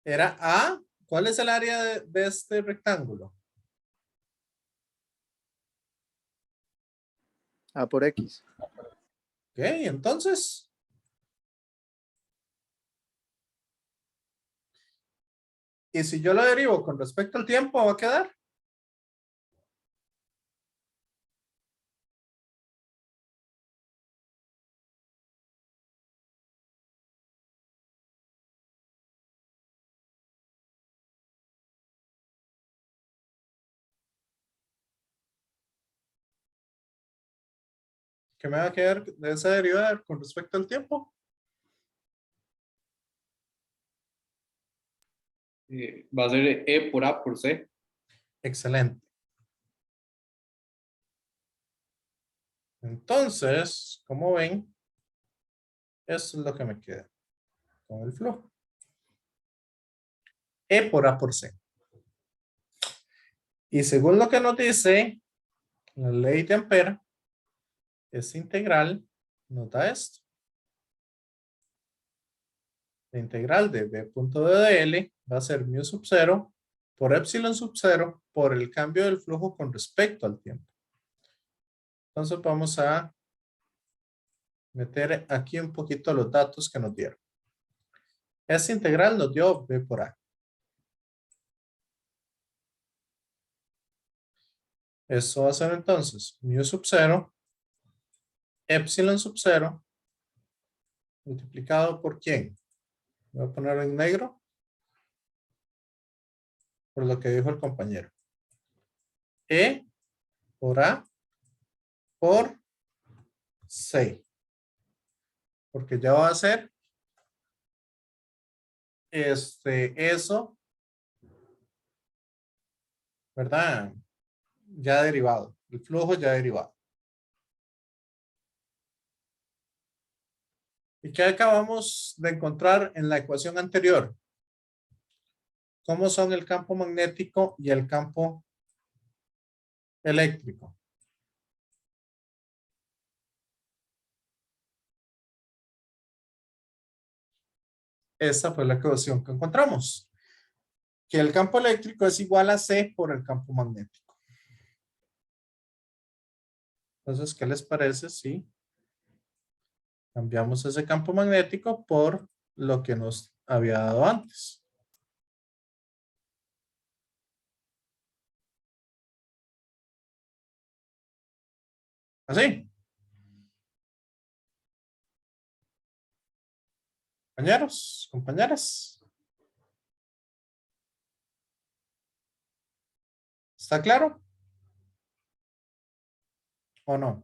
Era A. ¿Cuál es el área de este rectángulo? A por X. Ok, entonces. Y si yo lo derivo con respecto al tiempo, va a quedar. ¿Qué me va a quedar de esa derivada con respecto al tiempo? Va a ser E por A por C. Excelente. Entonces, como ven, eso es lo que me queda con el flujo. E por A por C. Y según lo que nos dice la ley de Ampere, esta integral nos da esto. La integral de b punto d de L va a ser mu sub 0 por epsilon sub 0 por el cambio del flujo con respecto al tiempo. Entonces vamos a meter aquí un poquito los datos que nos dieron. Esta integral nos dio b por a. Esto va a ser entonces mu sub 0, epsilon sub 0, multiplicado por ¿quién? Voy a poner en negro, por lo que dijo el compañero. E por A por C. Porque ya va a ser eso, ¿verdad? Ya derivado. El flujo ya derivado. ¿Y qué acabamos de encontrar en la ecuación anterior? ¿Cómo son el campo magnético y el campo eléctrico? Esta fue la ecuación que encontramos. Que el campo eléctrico es igual a C por el campo magnético. Entonces, ¿qué les parece si cambiamos ese campo magnético por lo que nos había dado antes? Así. Compañeros, compañeras. ¿Está claro? ¿O no?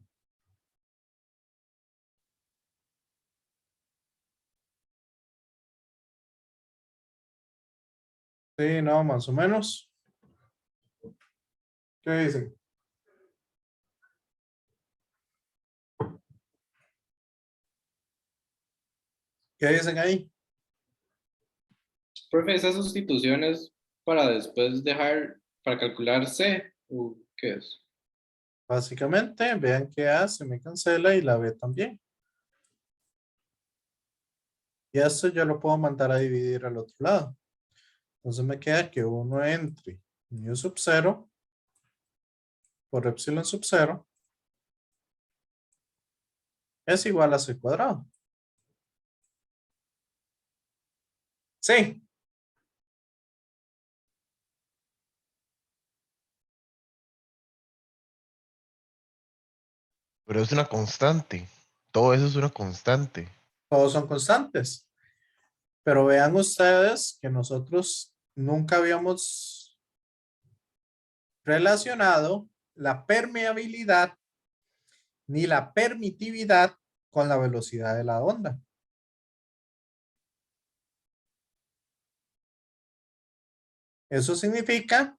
Sí, no, más o menos. ¿Qué dicen? ¿Qué dicen ahí? Profe, esas sustituciones para después dejar, para calcular C, ¿o qué es? Básicamente, vean que A se me cancela y la B también. Y esto yo lo puedo mandar a dividir al otro lado. Entonces me queda que 1 entre mu sub 0 por epsilon sub 0 es igual a C cuadrado. Sí. Pero es una constante. Todo eso es una constante. Todos son constantes. Pero vean ustedes que nosotros nunca habíamos relacionado la permeabilidad ni la permitividad con la velocidad de la onda. Eso significa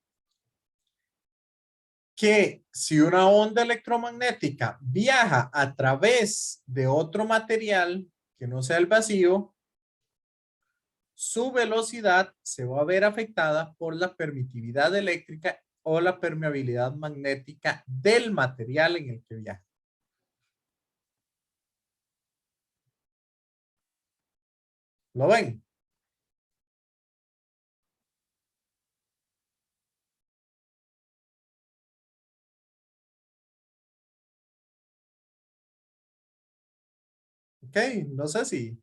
que si una onda electromagnética viaja a través de otro material que no sea el vacío, su velocidad se va a ver afectada por la permitividad eléctrica o la permeabilidad magnética del material en el que viaja. ¿Lo ven? Ok, no sé si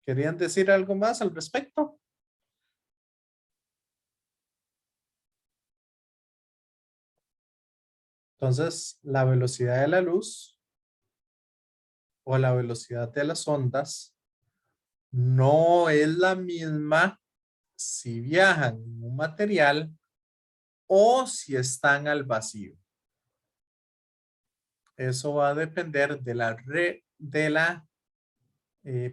querían decir algo más al respecto. Entonces, la velocidad de la luz o la velocidad de las ondas no es la misma si viajan en un material o si están al vacío. eso va a depender de la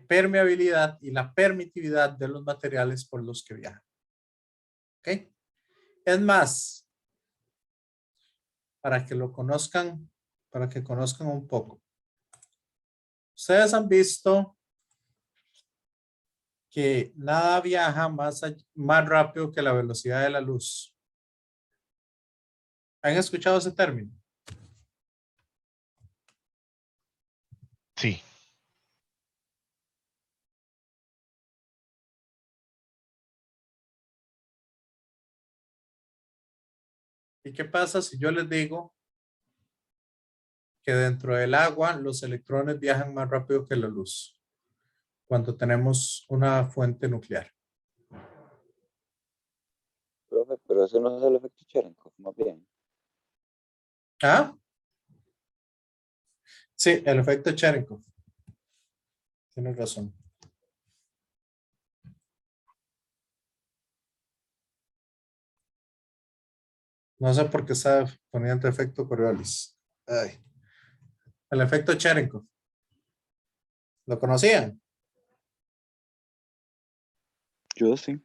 permeabilidad y la permitividad de los materiales por los que viajan. ¿Ok? Es más, para que lo conozcan, para que conozcan un poco. Ustedes han visto que nada viaja más rápido que la velocidad de la luz. ¿Han escuchado ese término? Sí. ¿Y qué pasa si yo les digo que dentro del agua los electrones viajan más rápido que la luz cuando tenemos una fuente nuclear? Profe, pero eso no es el efecto Cherenkov, más bien. ¿Ah? Sí, el efecto Cherenkov. Tienes razón. No sé por qué está poniendo efecto Coriolis. Ay. El efecto Cherenkov. ¿Lo conocían? Yo sí.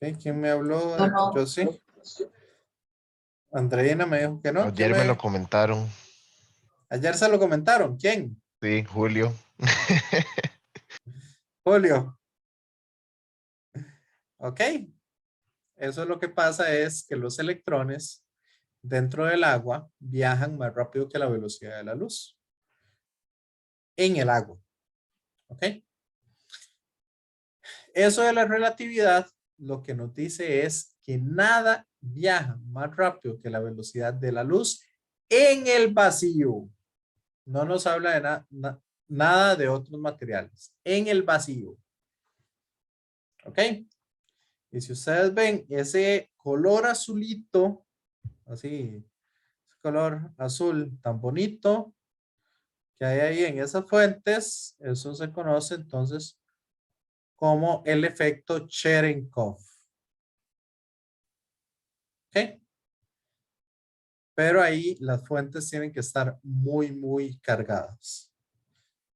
Ok, ¿quién me habló? No. Yo sí. Andreina me dijo que no. ¿Quién Ayer me lo comentaron. Ayer se lo comentaron. ¿Quién? Sí, Julio. Julio. Ok. Eso es lo que pasa es que los electrones dentro del agua viajan más rápido que la velocidad de la luz. En el agua. Ok. Eso de la relatividad lo que nos dice es que nada viaja más rápido que la velocidad de la luz en el vacío. No nos habla de nada de otros materiales. En el vacío. ¿Ok? Y si ustedes ven ese color azulito, así, ese color azul tan bonito que hay ahí en esas fuentes, eso se conoce entonces como el efecto Cherenkov. ¿Ok? Pero ahí las fuentes tienen que estar muy, muy cargadas.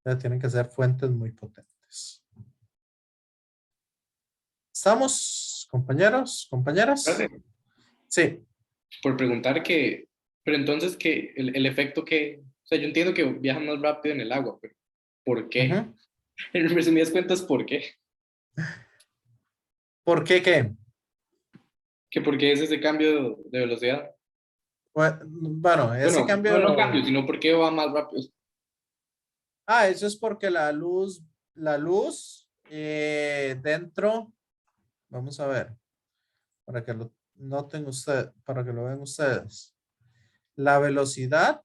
Ya tienen que ser fuentes muy potentes. ¿Estamos, compañeros, compañeras? Profe, Sí. por preguntar que, pero entonces que el efecto que, o sea, yo entiendo que viajan más rápido en el agua, pero ¿por qué? Ujú. En resumidas cuentas, ¿por qué? ¿Por qué qué? ¿Que por qué es ese cambio de velocidad? Bueno, ese Bueno, no cambio, cambio. sino por qué va más rápido. Ah, eso es porque la luz dentro, vamos a ver, para que lo noten ustedes, para que lo vean ustedes. La velocidad,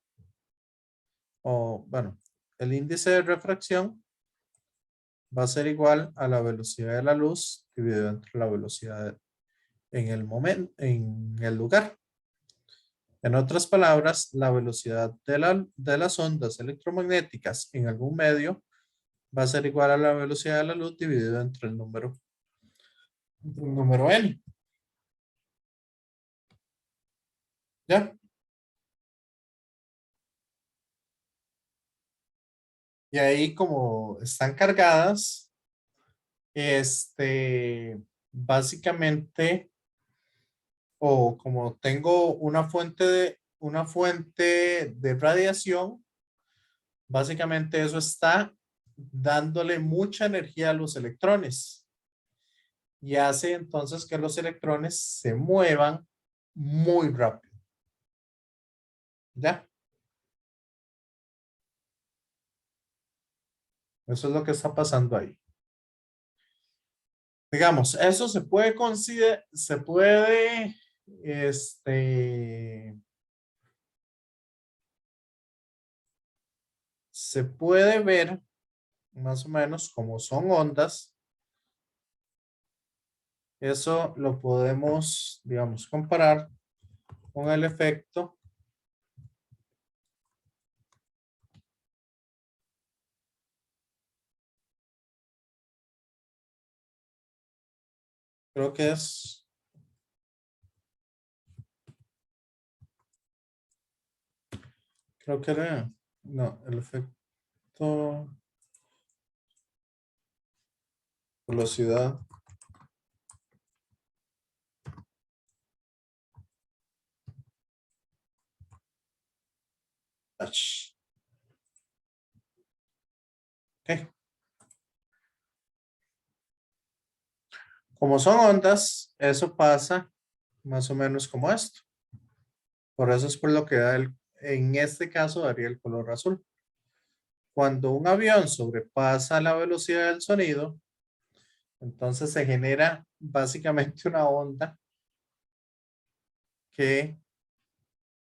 o bueno, el índice de refracción va a ser igual a la velocidad de la luz dividido entre la velocidad en el momento, en el lugar. En otras palabras, la velocidad de las ondas electromagnéticas en algún medio va a ser igual a la velocidad de la luz dividido entre el número n. ¿Ya? Y ahí como están cargadas, básicamente, o como tengo una fuente de radiación, básicamente eso está dándole mucha energía a los electrones y hace entonces que los electrones se muevan muy rápido. ¿Ya? Eso es lo que está pasando ahí. Digamos, eso se puede considerar, se puede ver más o menos como son ondas. Eso lo podemos, digamos, comparar con el efecto creo que es Creo que era, no, el efecto velocidad. H. Ok. Como son ondas, eso pasa más o menos como esto. Por eso es por lo que da en este caso daría el color azul. Cuando un avión sobrepasa la velocidad del sonido, entonces se genera básicamente una onda que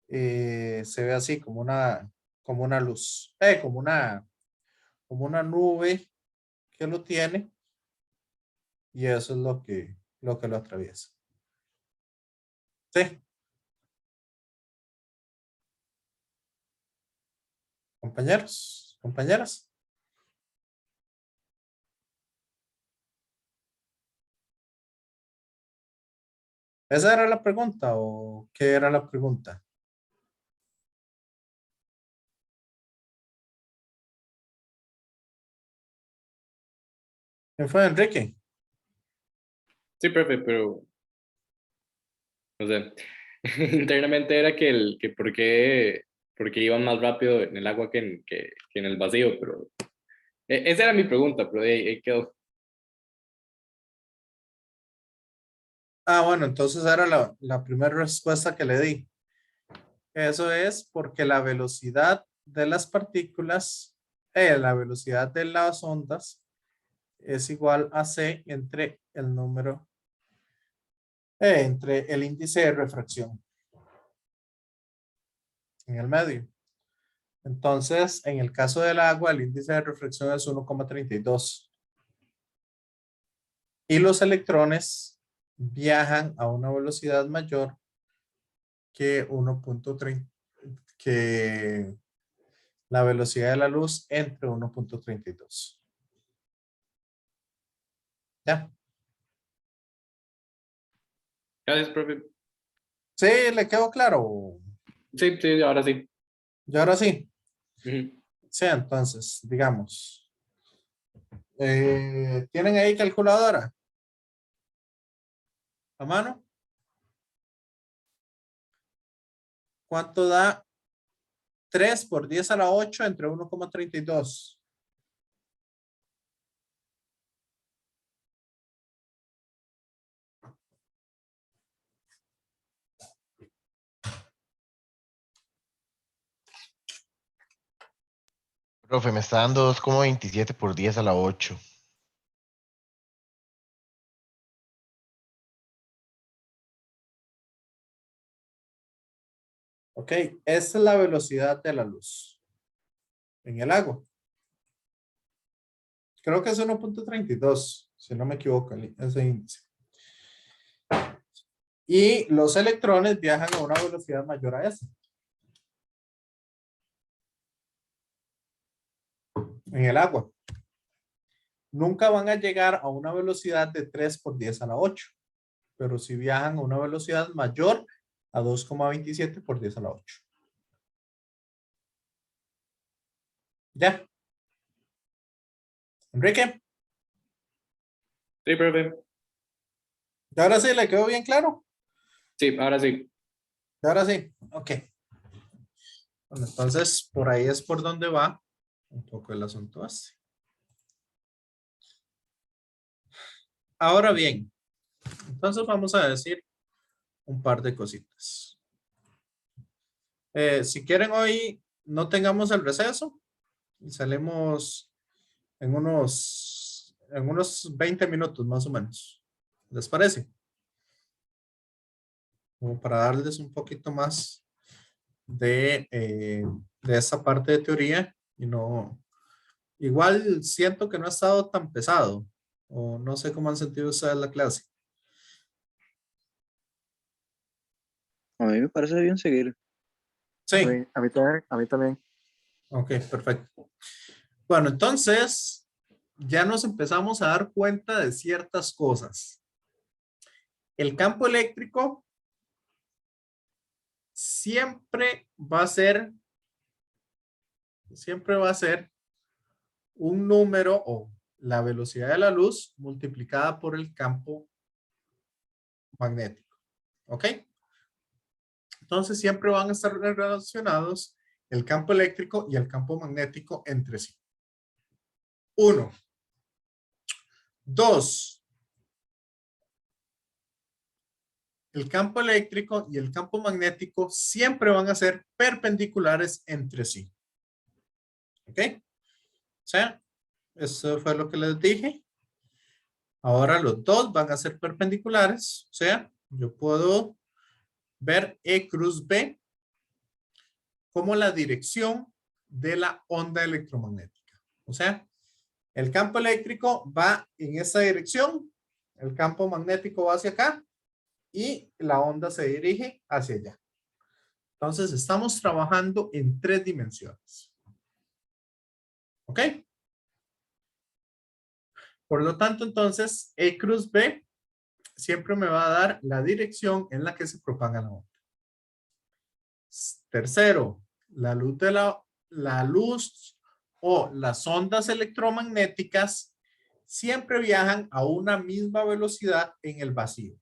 se ve así como una luz, como una nube que lo tiene, y eso es lo que lo atraviesa. Sí. Compañeros, compañeras. ¿Esa era la pregunta o qué era la pregunta? ¿Quién fue, Enrique? Sí, profe, pero, o sea, internamente era que por qué iban más rápido en el agua que en el vacío, pero esa era mi pregunta, pero ahí quedó. Ah, bueno, entonces era la primera respuesta que le di. Eso es porque la velocidad de las partículas, la velocidad de las ondas es igual a C entre el número, entre el índice de refracción en el medio. Entonces, en el caso del agua, el índice de refracción es 1,32. Y los electrones viajan a una velocidad mayor que 1,30, que la velocidad de la luz entre 1,32. ¿Ya? Gracias, profe. Sí, le quedó claro. Sí, sí, ahora sí. Y ahora sí. Ujú. Sí, entonces, digamos. ¿Tienen ahí calculadora a mano? ¿Cuánto da 3 por 10 a la 8 entre 1,32? Profe, me está dando 2,27 por 10 a la 8. Ok, esta es la velocidad de la luz en el agua. Creo que es 1,32, si no me equivoco, ese índice. Y los electrones viajan a una velocidad mayor a esa. En el agua. Nunca van a llegar a una velocidad de 3 por 10 a la 8, pero si viajan a una velocidad mayor a 2,27 por 10 a la 8. ¿Ya? Enrique, Sí, profe. ¿y ahora sí le quedó bien claro? Sí, ahora sí. ¿Y ahora sí? Ok. Bueno, entonces, por ahí es por donde va un poco el asunto así. Ahora bien, entonces vamos a decir un par de cositas. Si quieren hoy no tengamos el receso y salimos en unos 20 minutos más o menos. ¿Les parece? Como para darles un poquito más de esa parte de teoría y no, igual siento que no ha estado tan pesado o no sé cómo han sentido ustedes la clase. A mí me parece bien seguir. Sí, A mí también, a mí también. ok, perfecto. Bueno, entonces ya nos empezamos a dar cuenta de ciertas cosas. El campo eléctrico siempre va a ser siempre va a ser un número o la velocidad de la luz multiplicada por el campo magnético. ¿Ok? Entonces siempre van a estar relacionados el campo eléctrico y el campo magnético entre sí. 1. 2. El campo eléctrico y el campo magnético siempre van a ser perpendiculares entre sí. ¿Ok? O sea, eso fue lo que les dije. Ahora los dos van a ser perpendiculares. O sea, yo puedo ver E cruz B como la dirección de la onda electromagnética. O sea, el campo eléctrico va en esa dirección, el campo magnético va hacia acá y la onda se dirige hacia allá. Entonces, estamos trabajando en 3 dimensiones. ¿Ok? Por lo tanto, entonces, E cruz B siempre me va a dar la dirección en la que se propaga la onda. Tercero, la luz o las ondas electromagnéticas siempre viajan a una misma velocidad en el vacío.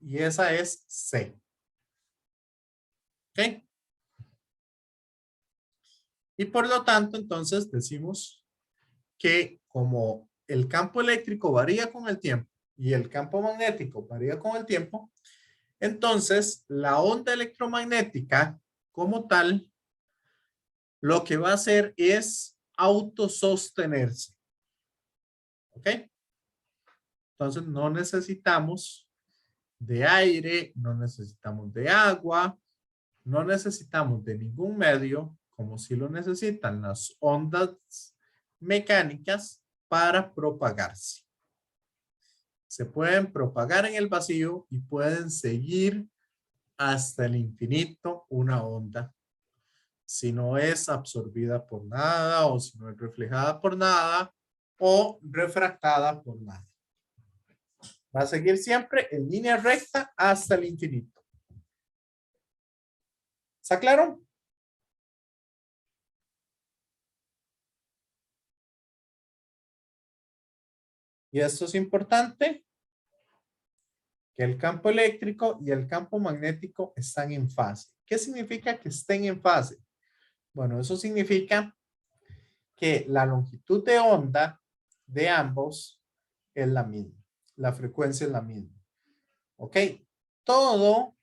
Y esa es C. ¿Ok? Y por lo tanto, entonces decimos que como el campo eléctrico varía con el tiempo y el campo magnético varía con el tiempo, entonces la onda electromagnética como tal, lo que va a hacer es autosostenerse. ¿Ok? Entonces no necesitamos de aire, no necesitamos de agua, no necesitamos de ningún medio, como si lo necesitan las ondas mecánicas para propagarse. Se pueden propagar en el vacío y pueden seguir hasta el infinito una onda. Si no es absorbida por nada o si no es reflejada por nada o refractada por nada. Va a seguir siempre en línea recta hasta el infinito. ¿Está claro? Y esto es importante, que el campo eléctrico y el campo magnético están en fase. ¿Qué significa que estén en fase? Bueno, eso significa que la longitud de onda de ambos es la misma. La frecuencia es la misma. ¿Ok? Todo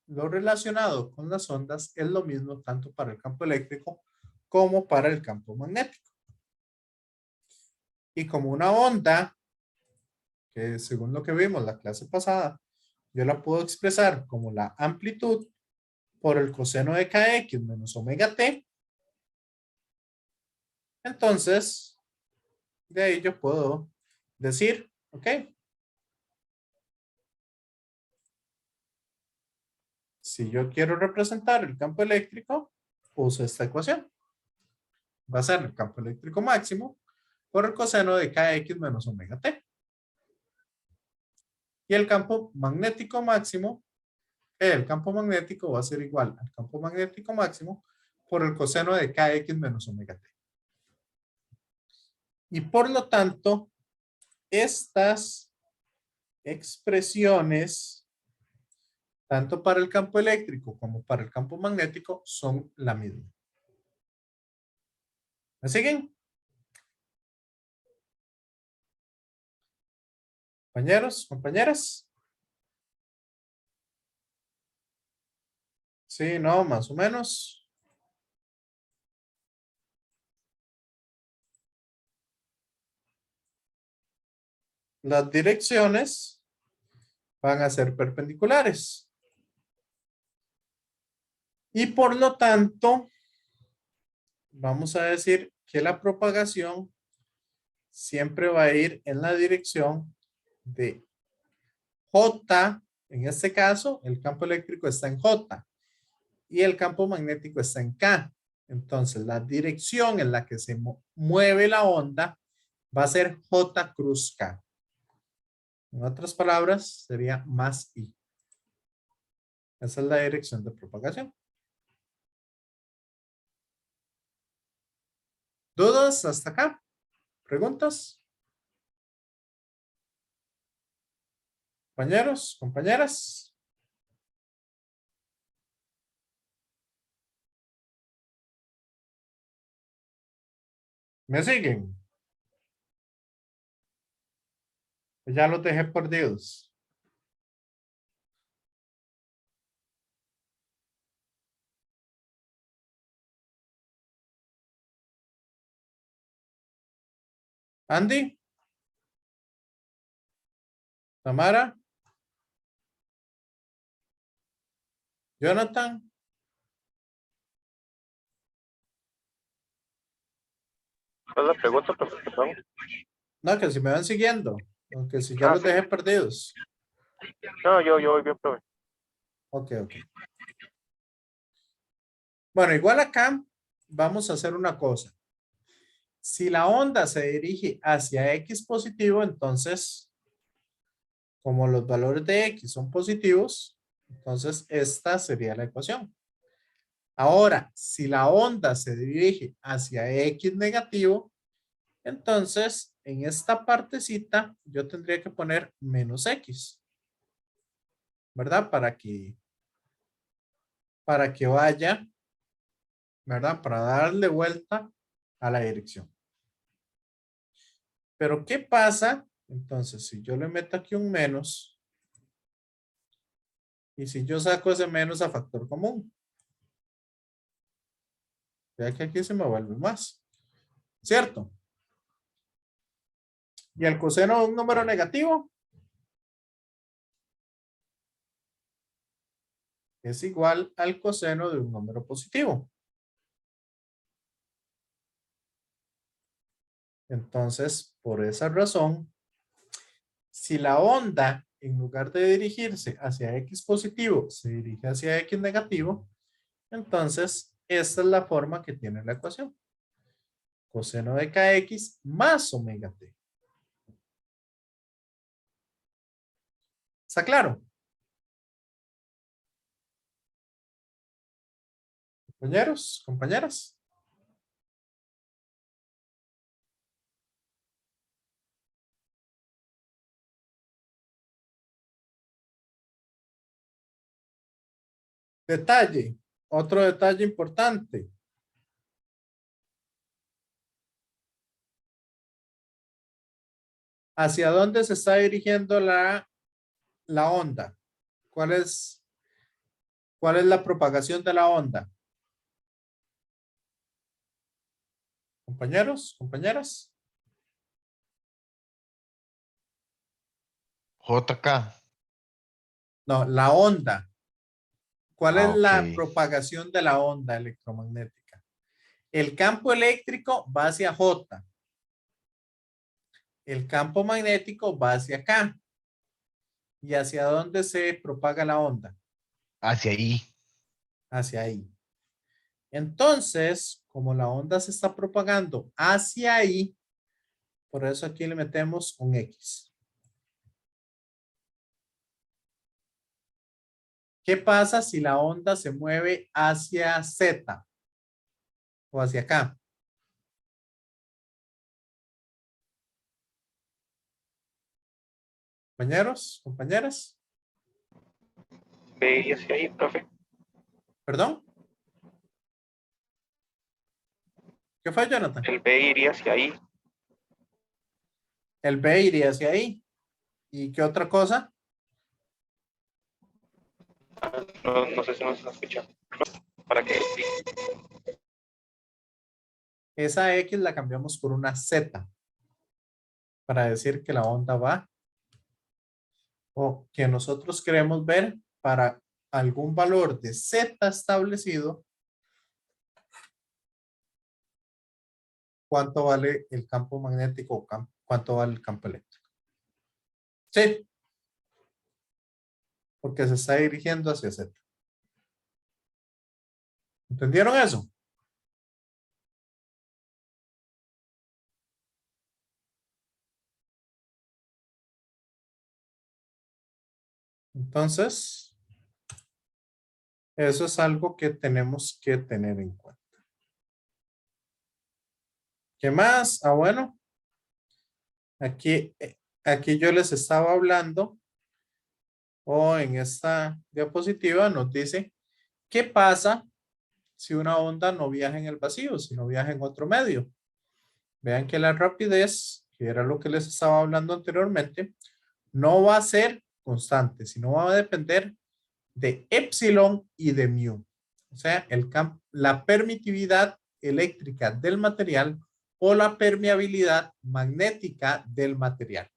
lo relacionado con las ondas es lo mismo tanto para el campo eléctrico como para el campo magnético. Y como una onda, que según lo que vimos la clase pasada, yo la puedo expresar como la amplitud por el coseno de kx menos omega t. Entonces, de ahí yo puedo decir, ok, si yo quiero representar el campo eléctrico, uso esta ecuación. Va a ser el campo eléctrico máximo por el coseno de kx menos omega t. Y el campo magnético máximo, el campo magnético va a ser igual al campo magnético máximo por el coseno de kx menos omega t. Y por lo tanto, estas expresiones, tanto para el campo eléctrico como para el campo magnético, son la misma. ¿Me siguen? Compañeros, compañeras. Sí, no, más o menos. Las direcciones van a ser perpendiculares. Y por lo tanto, vamos a decir que la propagación siempre va a ir en la dirección de J. En este caso, el campo eléctrico está en J y el campo magnético está en K. Entonces, la dirección en la que se mueve la onda va a ser J cruz K. En otras palabras, sería más I. Esa es la dirección de propagación. ¿Dudas hasta acá? ¿Preguntas? Compañeros, compañeras. ¿Me siguen? Ya los dejé perdidos. Andy. Tamara. Jonathan. ¿Cuál es la pregunta, profe? Perdón. No, que si me van siguiendo. Aunque si ya Ah, los sí. dejé perdidos. No, yo voy bien, profe. Ok, ok. Bueno, igual acá vamos a hacer una cosa. Si la onda se dirige hacia X positivo, entonces, como los valores de X son positivos, entonces esta sería la ecuación. Ahora, si la onda se dirige hacia X negativo, entonces en esta partecita yo tendría que poner menos X, ¿verdad? Para que vaya, ¿verdad? Para darle vuelta a la dirección. Pero ¿qué pasa? Entonces, si yo le meto aquí un menos, y si yo saco ese menos a factor común, vea que aquí se me vuelve más, ¿cierto? Y el coseno de un número negativo es igual al coseno de un número positivo. Entonces, por esa razón, si la onda, en lugar de dirigirse hacia X positivo, se dirige hacia X negativo, entonces esta es la forma que tiene la ecuación. Coseno de kx más omega t. ¿Está claro? Compañeros, compañeras. Detalle, otro detalle importante. ¿Hacia dónde se está dirigiendo la onda? ¿Cuál es la propagación de la onda? Compañeros, compañeras. JK. No, la onda. ¿Cuál es Ok. la propagación de la onda electromagnética? El campo eléctrico va hacia J. El campo magnético va hacia acá. ¿Y hacia dónde se propaga la onda? Hacia ahí. Hacia ahí. Entonces, como la onda se está propagando hacia ahí, por eso aquí le metemos un X. ¿Qué pasa si la onda se mueve hacia Z o hacia acá? Compañeros, compañeras. Ve hacia ahí, profe. ¿Perdón? ¿Qué fue, Jonathan? El B iría hacia ahí. El B iría hacia ahí. ¿Y qué otra cosa? No sé si nos escuchan. Para que Esa X la cambiamos por una Z para decir que la onda va o que nosotros queremos ver para algún valor de Z establecido, cuánto vale el campo magnético o cuánto vale el campo eléctrico. Sí, porque se está dirigiendo hacia Z. ¿Entendieron eso? Entonces, eso es algo que tenemos que tener en cuenta. ¿Qué más? Ah, bueno. Aquí yo les estaba hablando, o en esta diapositiva nos dice, ¿qué pasa si una onda no viaja en el vacío, si no viaja en otro medio? Vean que la rapidez, que era lo que les estaba hablando anteriormente, no va a ser constante, sino va a depender de epsilon y de mu. O sea, la permitividad eléctrica del material o la permeabilidad magnética del material.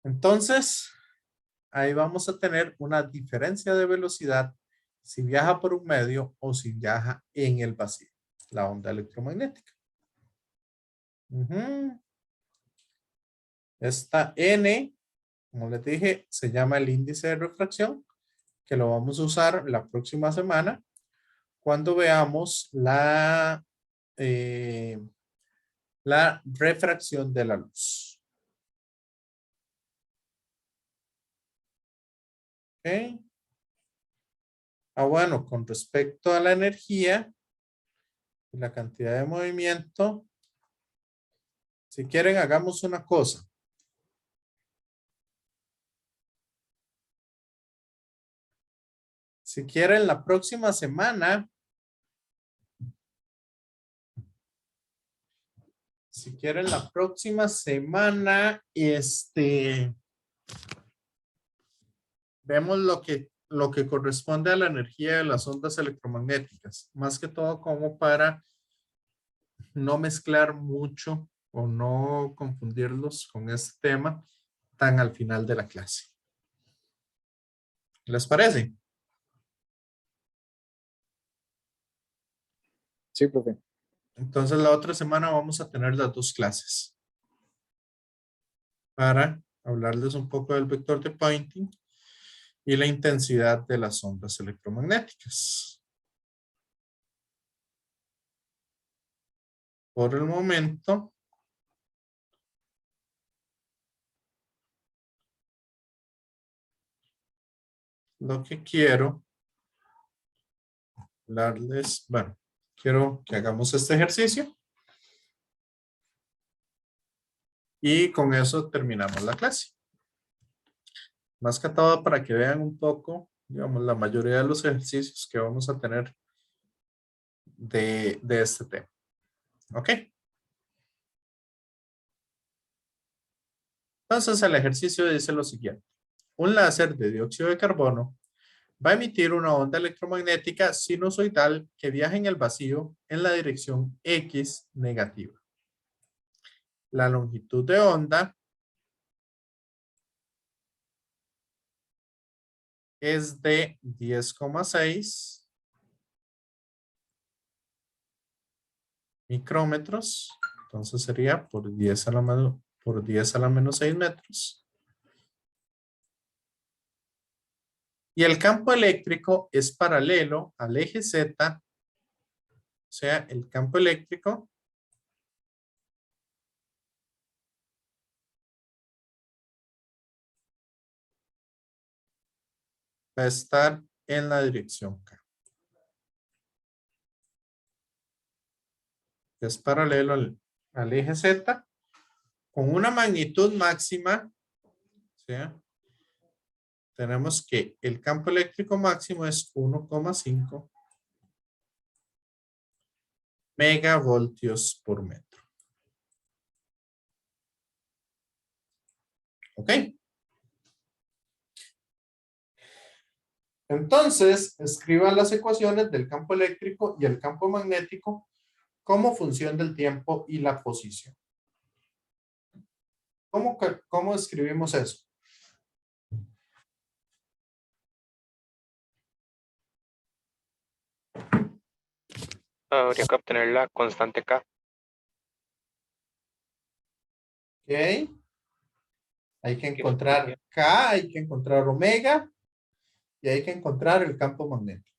Entonces, ahí vamos a tener una diferencia de velocidad si viaja por un medio o si viaja en el vacío, la onda electromagnética. Esta N, como les dije, se llama el índice de refracción, que lo vamos a usar la próxima semana cuando veamos la refracción de la luz. ¿Ok? Ah, bueno, con respecto a la energía y la cantidad de movimiento, si quieren, hagamos una cosa. Si quieren, la próxima semana, vemos lo que corresponde a la energía de las ondas electromagnéticas, más que todo como para no mezclar mucho o no confundirlos con este tema tan al final de la clase. ¿Les parece? Sí, profe. Entonces la otra semana vamos a tener las dos clases para hablarles un poco del vector de Poynting y la intensidad de las ondas electromagnéticas. Por el momento, lo que quiero hablarles, bueno, quiero que hagamos este ejercicio y con eso terminamos la clase. Más que todo para que vean un poco, digamos, la mayoría de los ejercicios que vamos a tener de este tema. ¿Ok? Entonces el ejercicio dice lo siguiente. Un láser de dióxido de carbono va a emitir una onda electromagnética sinusoidal que viaja en el vacío en la dirección X negativa. La longitud de onda es de 10,6 micrómetros. Entonces sería por 10 a la menos 6 metros. Y el campo eléctrico es paralelo al eje Z. O sea, el campo eléctrico va a estar en la dirección K. Es paralelo al eje Z con una magnitud máxima. O sea, tenemos que el campo eléctrico máximo es 1,5 megavoltios por metro. ¿Ok? Entonces, escriban las ecuaciones del campo eléctrico y el campo magnético como función del tiempo y la posición. ¿Cómo escribimos eso? Habría que obtener la constante K. Ok. Hay que encontrar K, hay que encontrar omega y hay que encontrar el campo magnético.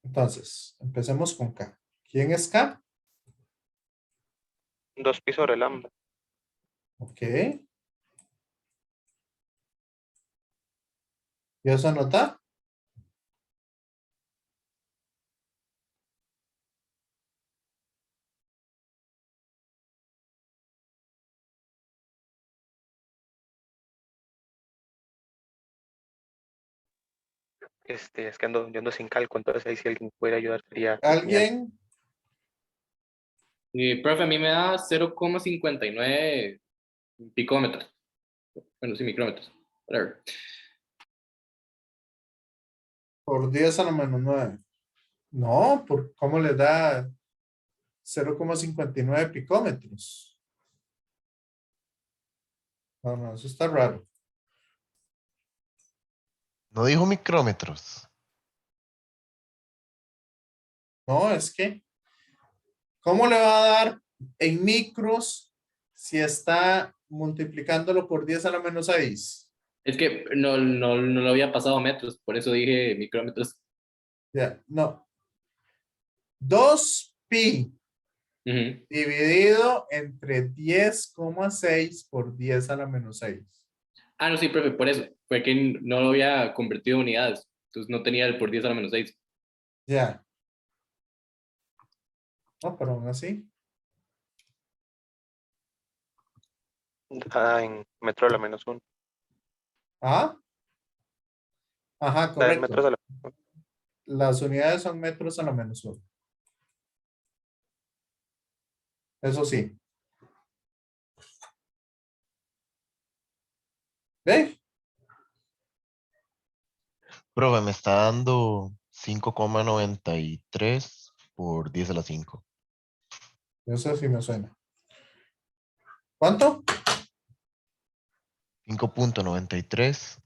Entonces, empecemos con K. ¿Quién es K? 2pi sobre lambda. Ok. ¿Y eso anota? Es que yo ando sin cálculo, entonces ahí si alguien puede ayudar sería genial. ¿Alguien? Profe, a mí me da 0,59 picómetros. Bueno, sí, micrómetros. Whatever. Por 10 a la menos 9. No, ¿cómo le da 0,59 picómetros? No, no, eso está raro. No dijo micrómetros. No, es que, ¿cómo le va a dar en micros si está multiplicándolo por 10 a la menos 6? Es que no lo había pasado a metros, por eso dije micrómetros. Ya, no. 2pi Ujú. dividido entre 10,6 por 10 a la menos 6. Ah, no, sí, profe, por eso. Fue que no lo había convertido en unidades. Entonces no tenía el por 10 a la menos 6. Ya. No, pero aún así. En metro a la menos 1. ¿Ah? Ajá, Está en metros correcto. a la Las unidades son metros a la menos 1. Eso sí. ¿Ve? Profe, me está dando 5,93 por 10 a la 5. Eso sí me suena. ¿Cuánto? 5,93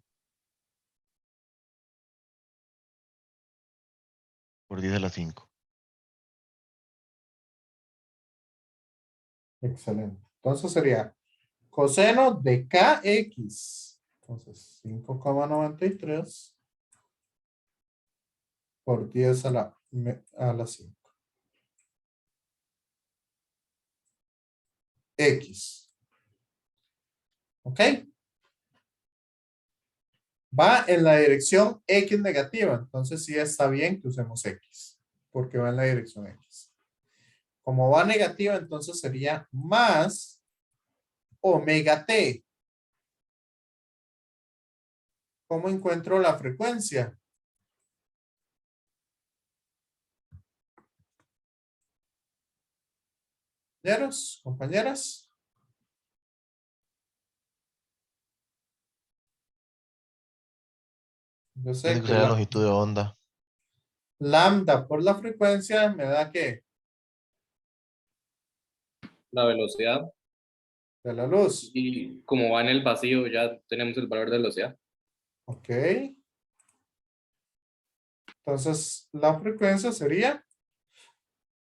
por 10 a la 5. Excelente. Entonces sería coseno de kx. Entonces 5,93 por 10 a la 5. X. ¿Ok? Va en la dirección X negativa. Entonces sí está bien que usemos X. Porque va en la dirección X. Como va negativa, entonces sería más omega t. ¿Cómo encuentro la frecuencia? Compañeros, compañeras. Yo Tiene sé que que usar la la longitud de onda. lambda por la frecuencia me da que La velocidad. de la luz. Y como va en el vacío, ya tenemos el valor de velocidad. Ok. Entonces la frecuencia sería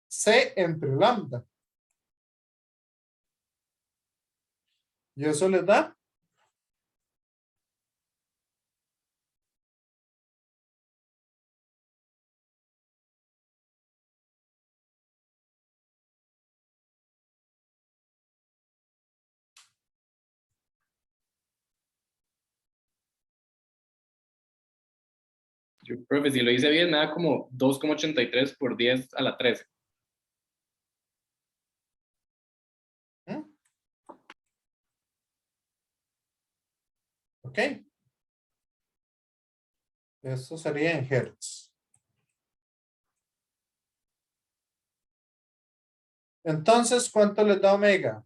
C entre lambda. Y eso les da Profe, si lo hice bien, me da como 2,83 por 10 a la 13. ¿Mm? Ok. Eso sería en hertz. Entonces, ¿cuánto les da omega?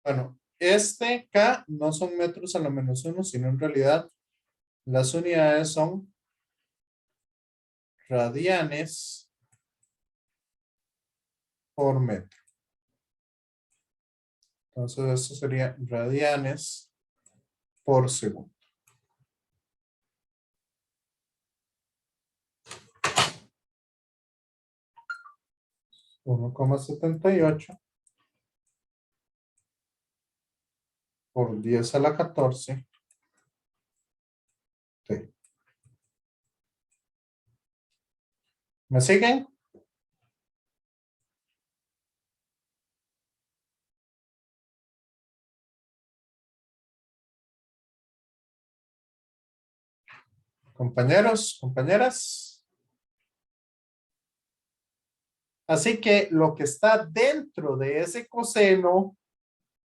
Bueno, este K no son metros a la menos 1, sino en realidad las unidades son radianes por metro. Entonces, eso sería radianes por segundo. 1,78 por 10 a la 14 T. ¿Me siguen? Compañeros, compañeras. Así que lo que está dentro de ese coseno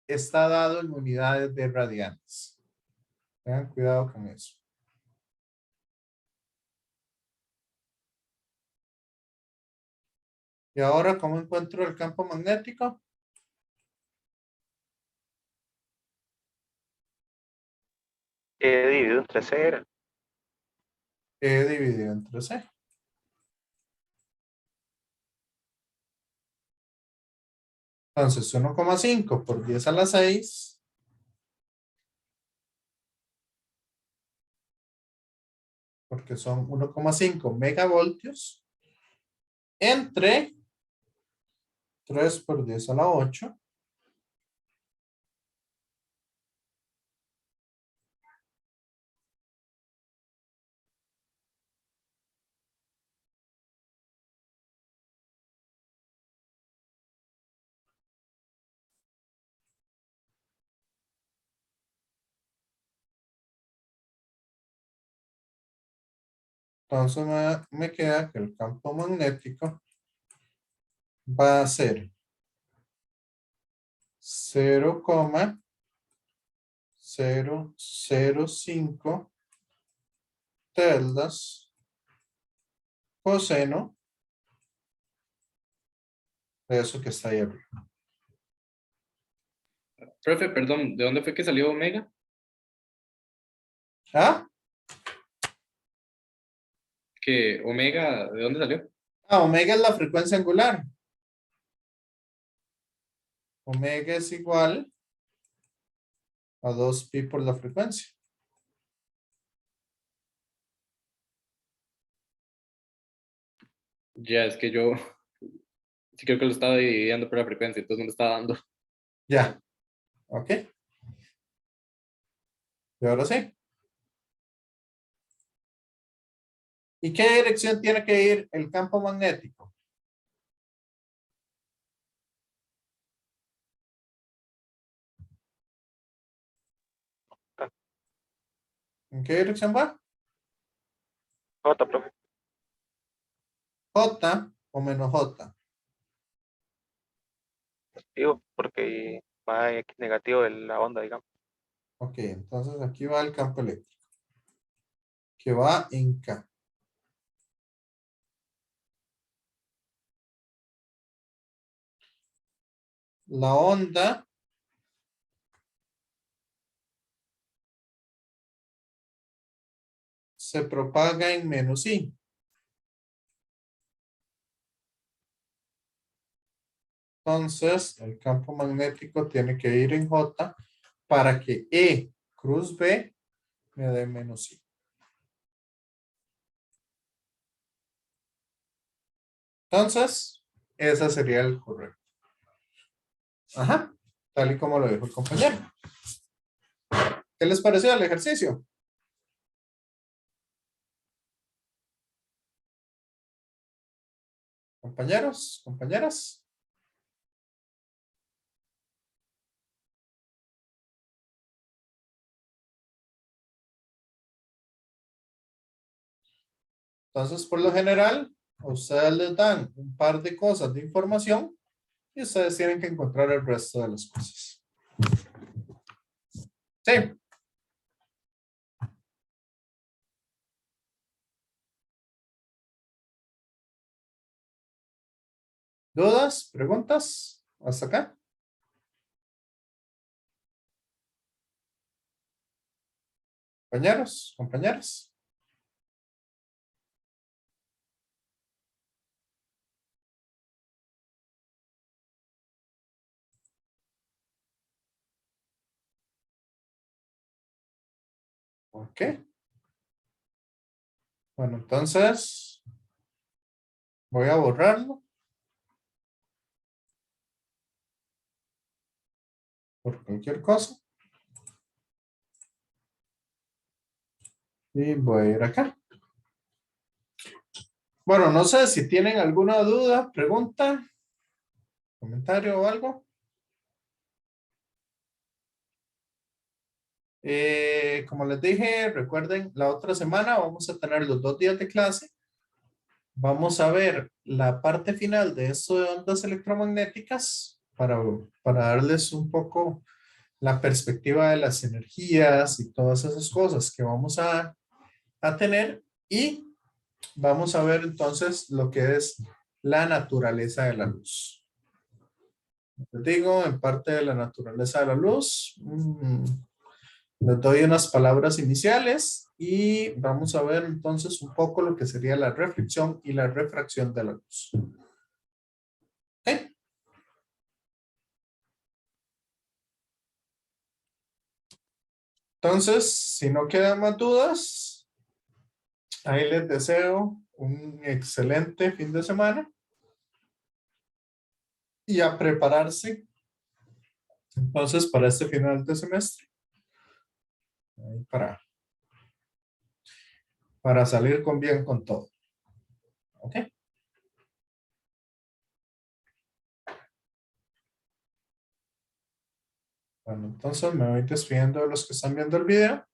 está dado en unidades de radianes. Tengan cuidado con eso. Y ahora, ¿cómo encuentro el campo magnético? Dividido entre C era. E dividido entre C. Entonces, 1,5 por 10 a la 6. Porque son 1,5 megavoltios. Entre 3 por 10 a la 8. Entonces me queda que el campo magnético va a ser 0,005 celdas coseno de eso que está ahí arriba. Profe, perdón, ¿de dónde fue que salió omega? ¿Ah? Que omega, ¿de dónde salió? Omega es la frecuencia angular. Omega es igual a 2pi por la frecuencia. Ya, es que yo sí creo que lo estaba dividiendo por la frecuencia, entonces no me estaba dando. Ya. Ok. Y ahora sí. ¿Y qué dirección tiene que ir el campo magnético? ¿En qué dirección va? J, profe. J o menos J. Digo, porque va en X negativo de la onda, digamos. Ok, entonces aquí va el campo eléctrico. Que va en K. La onda se propaga en menos I. Entonces, el campo magnético tiene que ir en J para que E cruz B me dé menos I. Entonces, ese sería el correcto. Ajá, tal y como lo dijo el compañero. ¿Qué les pareció el ejercicio? Compañeros, compañeras. Entonces, por lo general, a ustedes les dan un par de cosas de información y ustedes tienen que encontrar el resto de las cosas. Sí. ¿Dudas? ¿Preguntas? ¿Hasta acá? Compañeros, compañeras. Ok. Bueno, entonces voy a borrarlo por cualquier cosa. Y voy a ir acá. Bueno, no sé si tienen alguna duda, pregunta, comentario o algo. Como les dije, recuerden, la otra semana vamos a tener los 2 días de clase. Vamos a ver la parte final de esto de ondas electromagnéticas para darles un poco la perspectiva de las energías y todas esas cosas que vamos a tener. Y vamos a ver entonces lo que es la naturaleza de la luz. Les digo, en parte de la naturaleza de la luz, les doy unas palabras iniciales y vamos a ver entonces un poco lo que sería la reflexión y la refracción de la luz. ¿Ok? Entonces, si no quedan más dudas, ahí les deseo un excelente fin de semana y a prepararse entonces para este final de semestre. Ahí para salir con bien con todo. ¿Ok? Bueno, entonces me voy despidiendo de los que están viendo el video.